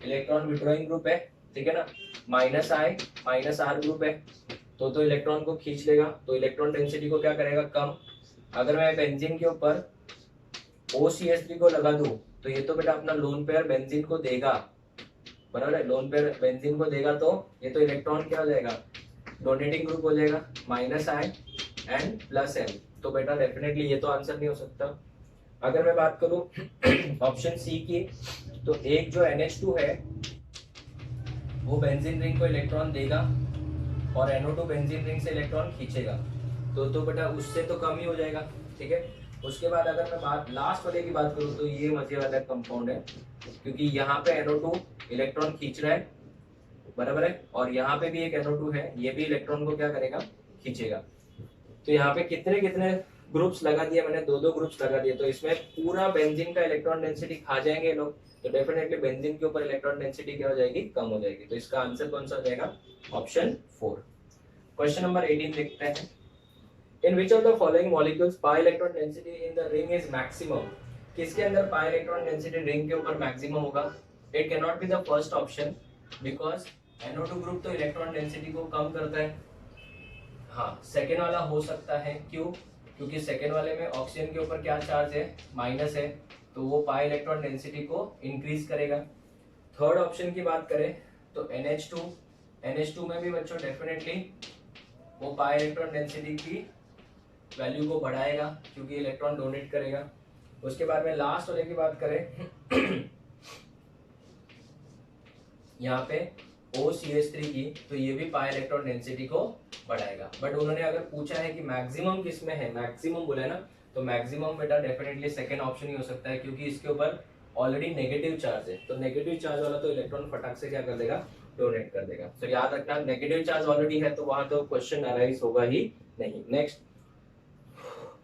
[SPEAKER 1] इलेक्ट्रॉन विड्रॉइंग ग्रुप है, ठीक है ना, -I-R ग्रुप है, तो इलेक्ट्रॉन को खींच लेगा, तो इलेक्ट्रॉन डेंसिटी को क्या करेगा, कम। अगर मैं बेंजीन के ऊपर OCH3 को लगा दूं, तो ये तो बेटा अपना लोन पेयर बेंजीन को देगा, बराबर है, लोन पेयर बेंजीन को देगा, तो ये तो इलेक्ट्रॉन क्या हो जाएगा, डोनेटिंग ग्रुप हो जाएगा, -I एंड +M। तो बेटा डेफिनेटली ये तो आंसर नहीं हो सकता। अगर मैं बात करूं ऑप्शन सी की, तो एक जो NH2 है वो बेंजीन रिंग को इलेक्ट्रॉन देगा और NO2 बेंजीन रिंग से इलेक्ट्रॉन खींचेगा, तो बेटा उससे तो कम ही हो जाएगा, ठीक है। उसके बाद अगर मैं बात लास्ट वाले की बात करूं, तो ये मजे वाला कंपाउंड है, क्योंकि यहाँ पे NO2 इलेक्ट्रॉन खींच रहा है, बराबर है, और यहाँ पे भी एक NO2 है, ये भी इलेक्ट्रॉन को क्या करेगा, खींचेगा। तो यहाँ पे कितने कितने ग्रुप्स लगा दिए मैंने, दो ग्रुप्स लगा दिए, तो इसमें पूरा बेंजीन का इलेक्ट्रॉन डेंसिटी खा जाएंगे लोग, तो डेफिनेटली बेंजीन के ऊपर इलेक्ट्रॉन डेंसिटी क्या हो जाएगी, कम हो जाएगी। तो इसका आंसर कौन सा हो जाएगा, ऑप्शन 4। क्वेश्चन नंबर 18 देखते हैं। In which of the following molecules pi electron density in the ring is maximum. किसके अंदर पाई इलेक्ट्रॉन डेंसिटी रिंग के ऊपर मैक्सिमम होगा। It can not be the first option, because NO2 group तो electron density को कम करता है, हाँ सेकेंड वाला हो सकता है, क्यों? क्योंकि सेकेंड वाले में ऑक्सीजन के ऊपर क्या चार्ज है, माइनस है, तो वो पाई इलेक्ट्रॉन डेंसिटी को इंक्रीज करेगा। थर्ड ऑप्शन की बात करें तो NH2 में भी बच्चों डेफिनेटली वो पाई इलेक्ट्रॉन डेंसिटी की वैल्यू को बढ़ाएगा क्योंकि इलेक्ट्रॉन डोनेट करेगा। उसके बाद में लास्ट वाले की बात करें यहाँ पे OCH3 की, तो ये भी पाई इलेक्ट्रॉन डेंसिटी को बढ़ाएगा। बट उन्होंने अगर पूछा है कि मैक्सिमम किस में है, मैक्सिमम बोला है ना, तो मैक्सिमम बेटा डेफिनेटली सेकंड ऑप्शन ही हो सकता है क्योंकि इसके ऊपर ऑलरेडी नेगेटिव चार्ज है। तो नेगेटिव चार्ज वाला तो इलेक्ट्रॉन फटाक से क्या कर देगा, डोनेट कर देगा। तो याद रखना नेगेटिव चार्ज ऑलरेडी है तो वहां तो क्वेश्चन अराइज होगा ही नहीं। Next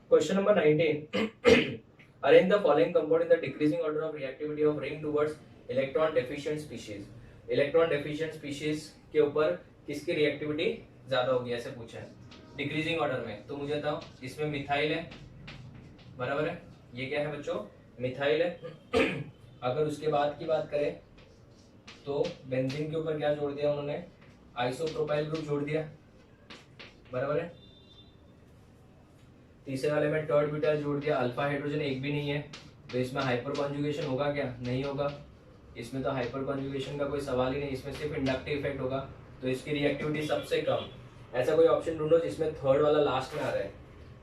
[SPEAKER 1] question number 19 arrange the following compound in the decreasing order of reactivity of ring towards electron deficient species. Electron deficient species के ऊपर किसकी रिएक्टिविटी ज्यादा होगी ऐसे पूछा है डिक्रीजिंग ऑर्डर में। तो मुझे बताओ, इसमें मिथाइल है, बराबर है, ये क्या है बच्चों, मिथाइल है। अगर उसके बाद की बात करें तो बेंजीन के ऊपर क्या जोड़ दिया उन्होंने, आइसोप्रोपाइल ग्रुप जोड़ दिया, बराबर है। तीसरे वाले में टर्ड ब्यूटाइल जोड़ दिया, अल्फा हाइड्रोजन एक भी नहीं है, तो इसमें हाइपर कॉन्जुगेशन होगा क्या, नहीं होगा। इसमें तो हाइपर कॉन्जुगेशन का कोई सवाल ही नहीं, इसमें सिर्फ इंडक्टिव इफेक्ट होगा, तो इसकी रिएक्टिविटी सबसे कम। ऐसा कोई ऑप्शन ढूंढो जिसमें थर्ड वाला लास्ट में आ रहा है,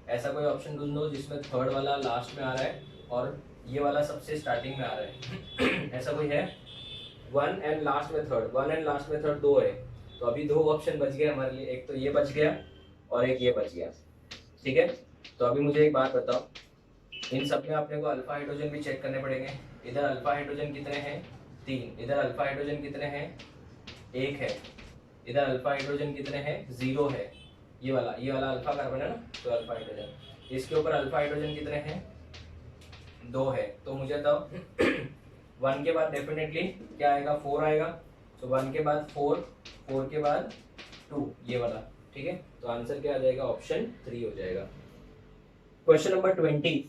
[SPEAKER 1] ऐसा कोई ऑप्शन ढूंढो जिसमें थर्ड वाला लास्ट में आ रहा है और ये वाला सबसे स्टार्टिंग में आ रहा है। ऐसा कोई है, वन एंड लास्ट में थर्ड, वन एंड लास्ट में थर्ड दो है, तो अभी दो ऑप्शन बच गए हमारे लिए, एक तो ये बच गया और एक ये बच गया, ठीक है। तो अभी मुझे एक बात बताओ, इन सब में अपने को अल्फा हाइड्रोजन भी चेक करने पड़ेंगे। इधर अल्फा हाइड्रोजन कितने हैं, 3, इधर अल्फा हाइड्रोजन कितने हैं, 1 है, इधर अल्फा हाइड्रोजन कितने हैं, 0 है, ये वाला अल्फा कार्बन है ना, तो अल्फा हाइड्रोजन। इसके ऊपर अल्फा हाइड्रोजन कितने हैं, 2 है, तो मुझे बताओ 1 के बाद डेफिनेटली क्या आएगा, 4 आएगा, तो 1 के बाद 4, 4 के बाद 2, ये वाला, ठीक है। तो आंसर क्या आ जाएगा, ऑप्शन 3 हो जाएगा। क्वेश्चन नंबर 20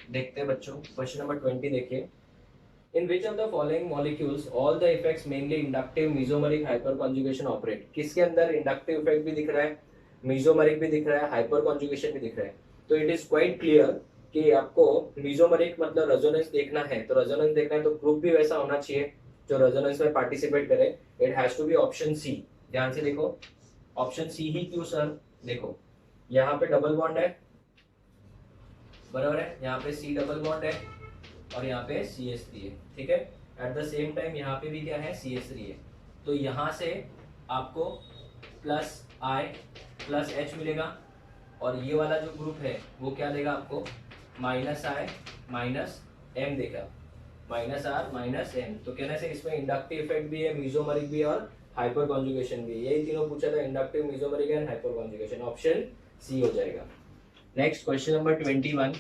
[SPEAKER 1] देखते हैं बच्चों, क्वेश्चन नंबर 20 देखिए, in which of the following molecules all the effects mainly inductive mesomeric hyperconjugation operate. किसके अंदर इंडक्टिव इफेक्ट भी दिख रहा है, मेसोमेरिक भी दिख रहा है, हाइपर कॉन्जुगेशन भी दिख रहा है। तो इट इज क्वाइट क्लियर कि आपको मेसोमेरिक मतलब रेजोनेंस देखना है, तो रेजोनेंस देखना है तो ग्रुप भी वैसा होना चाहिए जो रेजोनेंस में पार्टिसिपेट करे। It has to be option C. ध्यान से देखो, ऑप्शन सी ही क्यों सर, देखो यहाँ पे डबल बॉन्ड है, बराबर है, यहाँ पे C डबल बॉन्ड है और यहाँ पे CH3 है, ठीक है। एट द सेम टाइम यहाँ पे भी क्या है, CH3 है, तो यहाँ से आपको प्लस I प्लस H मिलेगा और ये वाला जो ग्रुप है वो क्या देगा आपको, माइनस I माइनस M देगा, माइनस R माइनस M। तो कहने से इसमें इंडक्टिव इफेक्ट भी है, मेसोमेरिक भी और हाइपर कॉन्जुगेशन भी, यही तीनों पूछा था, inductive, mesomeric and hyper conjugation, option C हो जाएगा। Next question number 21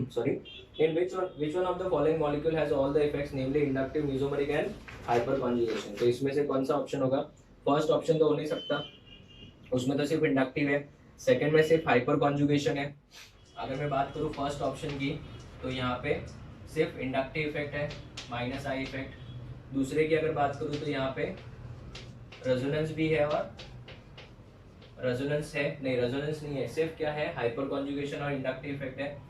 [SPEAKER 1] sorry, in which one of the following molecule has all the effects namely inductive, mesomeric and hyperconjugation। तो इसमें से कौन सा ऑप्शन होगा, फर्स्ट ऑप्शन तो हो नहीं सकता, उसमें तो सिर्फ इंडक्टिव है, सेकंड में सिर्फ हाइपर कॉन्जुगेशन है। अगर मैं बात करूँ फर्स्ट ऑप्शन की तो यहाँ पे सिर्फ इंडक्टिव इफेक्ट है, माइनस I इफेक्ट। दूसरे की अगर बात करूँ तो यहाँ पे रेजोनेंस भी है और रेजोनेंस है, नहीं रेजोनेंस नहीं है, सिर्फ क्या है, हाइपर कॉन्जुगेशन और इंडक्टिव इफेक्ट है।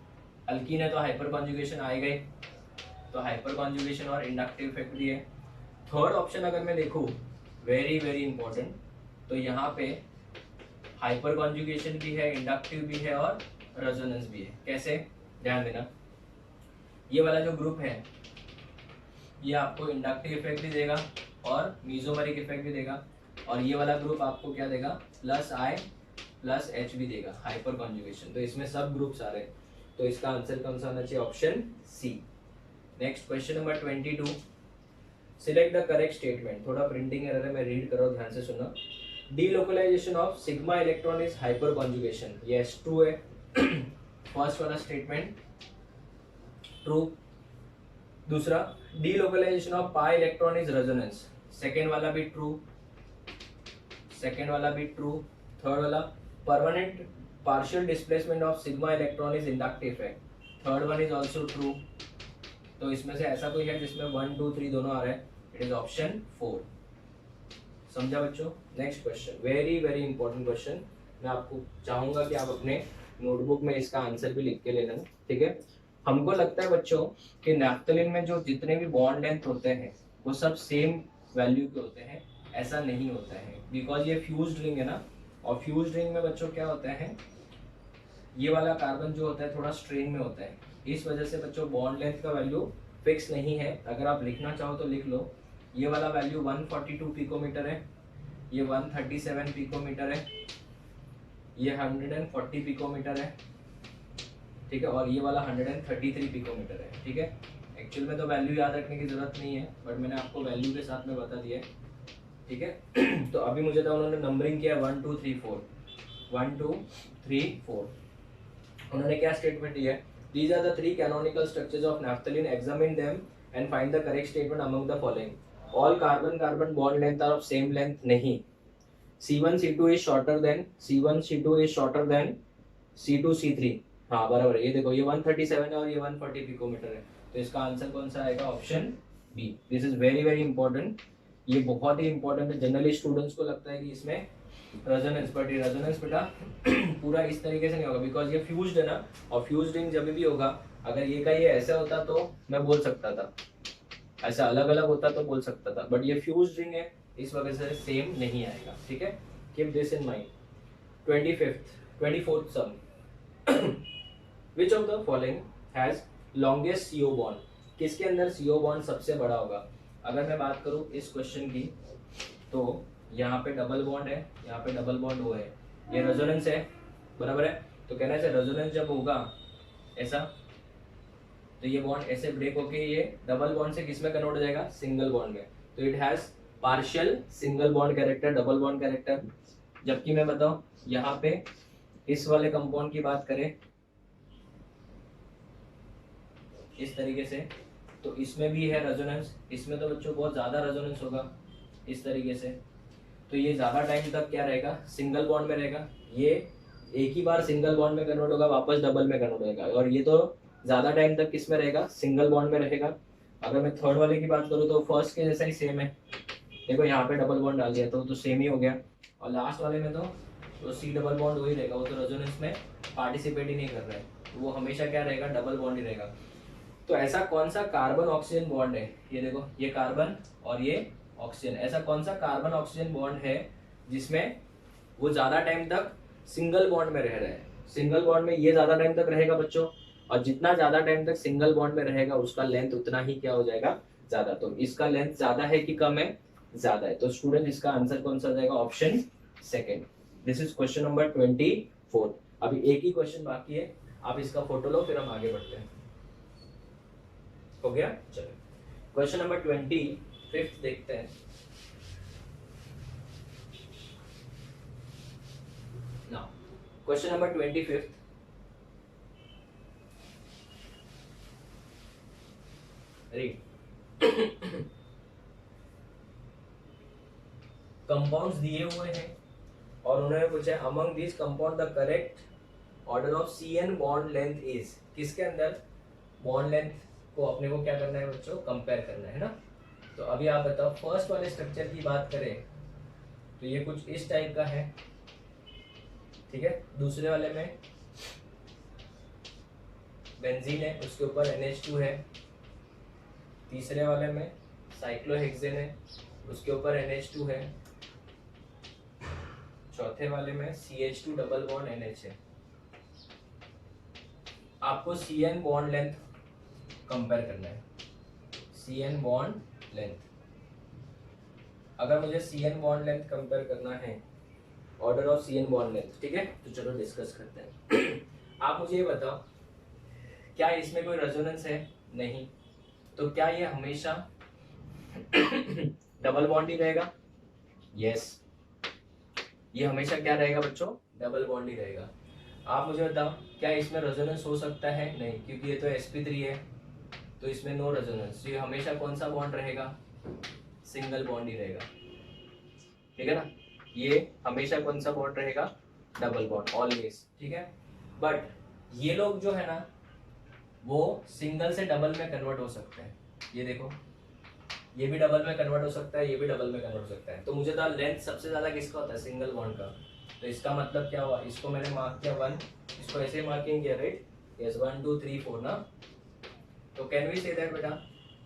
[SPEAKER 1] अल्कीन है तो हाइपर कॉन्जुगेशन आएगा ही, तो हाइपर कॉन्जुगेशन और इंडक्टिव इफेक्ट भी है। थर्ड ऑप्शन अगर मैं देखूँ, वेरी वेरी इंपॉर्टेंट, तो यहाँ पे हाइपर कॉन्जुगेशन भी है, इंडक्टिव भी है और रेजोनेंस भी है। कैसे, ध्यान देना, ये वाला जो ग्रुप है ये आपको इंडक्टिव इफेक्ट भी देगा और मेसोमेरिक इफेक्ट भी देगा, और ये वाला ग्रुप आपको क्या देगा, प्लस I प्लस H भी देगा, हाइपर कॉन्जुगेशन। तो इसमें सब ग्रुप्स आ रहे हैं, तो इसका आंसर कौन सा होना चाहिए, option C. Next question number 22, select the correct statement. थोड़ा प्रिंटिंग एरर है, मैं रीड करो, ध्यान से सुनो। Delocalization of sigma electron is hyper conjugation, yes true है। फर्स्ट वाला स्टेटमेंट ट्रू। दूसरा, delocalization of pi electron is resonance, second वाला भी ट्रू, सेकेंड वाला भी ट्रू। थर्ड वाला, permanent partial displacement of sigma electron is inductive effect, third one is also true. तो इसमें से ऐसा कोई है जिसमें 1 2 3 दोनों आ रहे हैं, इट इज ऑप्शन 4। समझा बच्चों? Next question, very very important question, मैं आपको चाहूंगा कि आप अपने नोटबुक में इसका आंसर भी लिख के ले लेना, ठीक है? हमको लगता है बच्चों कि नैफ्थलीन में जो जितने भी बॉन्ड लेंथ होते हैं वो सब सेम वैल्यू के होते हैं, ऐसा नहीं होता है, बिकॉज ये फ्यूज्ड रिंग है ना, और फ्यूज्ड रिंग में बच्चों क्या होता है, ये वाला कार्बन जो होता है थोड़ा स्ट्रेन में होता है, इस वजह से बच्चों बॉन्ड लेंथ का वैल्यू फिक्स नहीं है। अगर आप लिखना चाहो तो लिख लो, ये वाला वैल्यू 142 पिकोमीटर है, ये 137 पिकोमीटर है, ये 140 पिकोमीटर है, ठीक है, और ये वाला 133 पिकोमीटर है, ठीक है। एक्चुअल में तो वैल्यू याद रखने की जरूरत नहीं है, बट मैंने आपको वैल्यू के साथ में बता दिया है, ठीक है। तो अभी मुझे तो उन्होंने नंबरिंग किया 1 2 3 4, 1 2 3 4। उन्होंने क्या स्टेटमेंट दिया है, these are the three canonical structures of naphthalene, examine them and find the correct statement among the following. All carbon carbon bond length are of same length, नहीं, C1 C2 is shorter than C1 C2 is shorter than C2 C3, हाँ बराबर है, ये देखो ये 137 है और ये 140 पिकोमीटर है, तो इसका आंसर कौन सा आएगा, option B. This is very very important, ये बहुत ही इंपॉर्टेंट है, जनरली स्टूडेंट्स को लगता है कि इसमें रेजोनेंस, बट ये रेजोनेंस बेटा पूरा इस तरीके से नहीं होगा, बिकॉज ये फ्यूज्ड है ना, और फ्यूज्ड रिंग जब भी होगा, अगर ये का ये ऐसा होता तो मैं बोल सकता था, ऐसा अलग अलग होता तो बोल सकता था, बट ये फ्यूज्ड रिंग है, इस वजह से सेम नहीं आएगा, ठीक है, keep this in mind. 24th sum, which of the following has longest CO bond, किसके अंदर CO बॉन्ड सबसे बड़ा होगा? अगर मैं बात करूं इस क्वेश्चन की, तो यहाँ पे डबल बॉन्ड है, यहाँ पे डबल बॉन्ड वो है, ये रेजोनेंस है, बराबर है, तो कहना है रेजोनेंस जब होगा ऐसा, तो ये बॉन्ड ऐसे ब्रेक होके ये डबल बॉन्ड से किस में कन्वर्ट हो जाएगा, सिंगल बॉन्ड में, तो it has partial single bond character, double bond character. जबकि मैं बताऊं यहाँ पे इस वाले कंपाउंड की बात करें इस तरीके से, तो इसमें भी है रेजोनेंस, इसमें तो बच्चों बहुत ज्यादा रेजोनेंस होगा इस तरीके से, तो ये ज्यादा टाइम तक क्या रहेगा, सिंगल बॉन्ड में रहेगा, ये एक ही बार सिंगल बॉन्ड में कन्वर्ट होगा, वापस डबल में कन्वर्ट होगा, और ये तो ज्यादा टाइम तक किस में रहेगा, सिंगल बॉन्ड में रहेगा। अगर मैं थर्ड वाले की बात करूँ तो फर्स्ट के जैसा ही सेम है, देखो यहाँ पे डबल बॉन्ड डाल दिया तो सेम ही हो गया, और लास्ट वाले में तो सी डबल बॉन्ड वही रहेगा, वो तो रेजोनेंस में पार्टिसिपेट ही नहीं कर रहा है, तो वो हमेशा क्या रहेगा, डबल बॉन्ड ही रहेगा। तो ऐसा कौन सा कार्बन ऑक्सीजन बॉन्ड है, ये देखो ये कार्बन और ये ऑक्सीजन, ऐसा कौन सा कार्बन ऑक्सीजन बॉन्ड है जिसमें वो ज्यादा टाइम तक सिंगल बॉन्ड में रह रहा है? सिंगल बॉन्ड में ये ज्यादा टाइम तक रहेगा बच्चों, और जितना ज्यादा टाइम तक सिंगल बॉन्ड में रहेगा उसका लेंथ उतना ही क्या हो जाएगा, ज्यादा। तो इसका लेंथ ज्यादा है कि कम है, ज्यादा है, तो स्टूडेंट इसका आंसर कौन सा हो जाएगा, option second. This is question number 24। अभी एक ही क्वेश्चन बाकी है, आप इसका फोटो लो फिर हम आगे बढ़ते हैं, हो गया? चलो क्वेश्चन नंबर 25 देखते हैं। Now question number 25, read. Compounds दिए हुए हैं और उन्होंने पूछा among this compound the correct order of CN bond length is, किसके अंदर बॉन्ड लेंथ को अपने को क्या करना है बच्चों, कंपेयर करना है ना। तो अभी आप बताओ, फर्स्ट वाले स्ट्रक्चर की बात करें तो ये कुछ इस टाइप का है, ठीक है, दूसरे वाले में बेंजीन है, उसके ऊपर NH2 है, तीसरे वाले में साइक्लोहेक्सेन है, उसके ऊपर NH2 है, चौथे वाले में CH2 डबल बॉन्ड NH है। आपको CN बॉन्ड लेंथ कंपेयर करना है, CN बॉन्ड लेंथ। अगर मुझे CN बॉन्ड लेंथ कंपेयर करना है, order of CN bond length, ठीक है, तो चलो डिस्कस करते हैं। आप मुझे ये बताओ, क्या इसमें कोई रेजोनेंस है? नहीं, तो क्या ये हमेशा डबल बॉन्ड ही रहेगा? यस, ये हमेशा क्या रहेगा बच्चों, डबल बॉन्ड ही रहेगा। आप मुझे बताओ, क्या इसमें रेजोनेंस हो सकता है? नहीं, क्योंकि ये तो sp3 है, तो इसमें नो रेजोनेंस, ये हमेशा कौन सा बॉन्ड रहेगा, सिंगल बॉन्ड ही रहेगा, ठीक है ना। ये हमेशा कौन सा बॉन्ड रहेगा, डबल बॉन्ड ऑलवेज, ठीक है। बट ये लोग जो है ना, वो सिंगल से डबल में कन्वर्ट हो सकते हैं। ये देखो, ये भी डबल में कन्वर्ट हो सकता है, ये भी डबल में कन्वर्ट हो सकता है। तो मुझे था लेंथ सबसे ज्यादा किसका होता है, सिंगल बॉन्ड का। तो इसका मतलब क्या हुआ, इसको मैंने मार्क किया 1, इसको ऐसे मार्किंग किया, राइट, यस 1 2 3 4 ना। तो कैन वी से दैट बेटा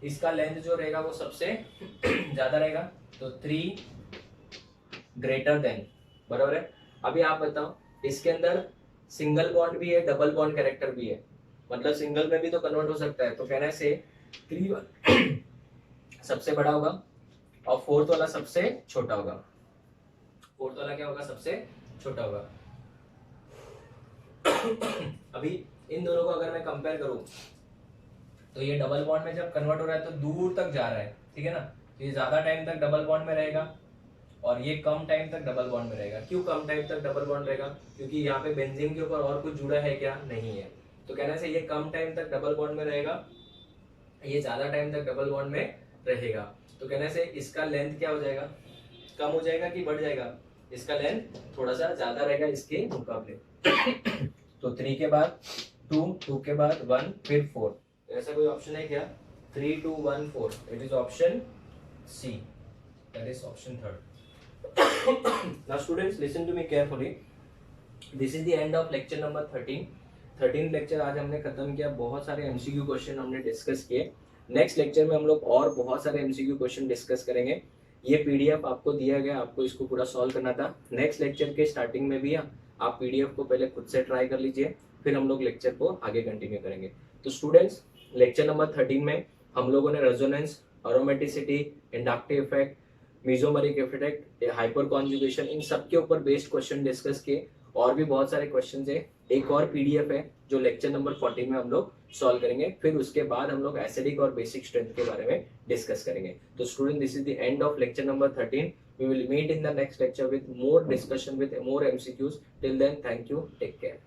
[SPEAKER 1] इसका लेंथ जो रहेगा वो सबसे ज्यादा रहेगा, तो 3 ग्रेटर देन, बराबर है। अभी आप बताओ इसके अंदर सिंगल बॉन्ड भी है, डबल बॉन्ड कैरेक्टर भी है, मतलब सिंगल में भी तो कन्वर्ट हो सकता है। तो कहना है से 3 सबसे बड़ा होगा और फोर्थ वाला सबसे छोटा होगा। फोर्थ वाला क्या होगा, सबसे छोटा होगा। अभी इन दोनों को अगर मैं कंपेयर करूं तो ये डबल बॉन्ड में जब कन्वर्ट हो रहा है तो दूर तक जा रहा है, ठीक है ना। तो ये ज्यादा टाइम तक डबल बॉन्ड में रहेगा और ये कम टाइम तक डबल बॉन्ड में रहेगा। क्यों कम टाइम तक डबल बॉन्ड रहेगा, क्योंकि यहाँ पे बेंजीन के ऊपर और कुछ जुड़ा है क्या, नहीं है। तो कहने से ये कम टाइम तक डबल बॉन्ड में रहेगा, ये ज्यादा टाइम तक डबल बॉन्ड में रहेगा। तो कहने से इसका लेंथ क्या हो जाएगा, कम हो जाएगा कि बढ़ जाएगा, इसका लेंथ थोड़ा सा ज्यादा रहेगा इसके मुकाबले। तो 3 के बाद 2, 2 के बाद 1, फिर 4। ऐसा कोई ऑप्शन है क्या, 3 2 1 4, it is option C, that is option 3rd। Now students listen to me carefully. This is the end of lecture number 13. 13 lecture आज हमने खत्म किया, बहुत सारे एमसीक्यू क्वेश्चन हमने डिस्कस किए। नेक्स्ट लेक्चर में हम लोग और बहुत सारे एमसीक्यू क्वेश्चन डिस्कस करेंगे। ये पीडीएफ आपको दिया गया, आपको इसको पूरा सॉल्व करना था। नेक्स्ट लेक्चर के स्टार्टिंग में भी आप पीडीएफ को पहले खुद से ट्राई कर लीजिए, फिर हम लोग लेक्चर को आगे कंटिन्यू करेंगे। तो स्टूडेंट्स लेक्चर नंबर 13 में हम लोगों ने resonance, aromaticity, inductive effect, mesomeric effect, hyperconjugation, इन सब के ऊपर बेस्ड क्वेश्चन डिस्कस किए। और भी बहुत सारे क्वेश्चंस है, एक और पीडीएफ है जो लेक्चर नंबर 14 में हम लोग सॉल्व करेंगे। फिर उसके बाद हम लोग एसिडिक और बेसिक स्ट्रेंथ के बारे में डिस्कस करेंगे। तो student this is the end of lecture number 13। We will meet in the next lecture with more discussion with more MCQs. Till then, thank you. Take care.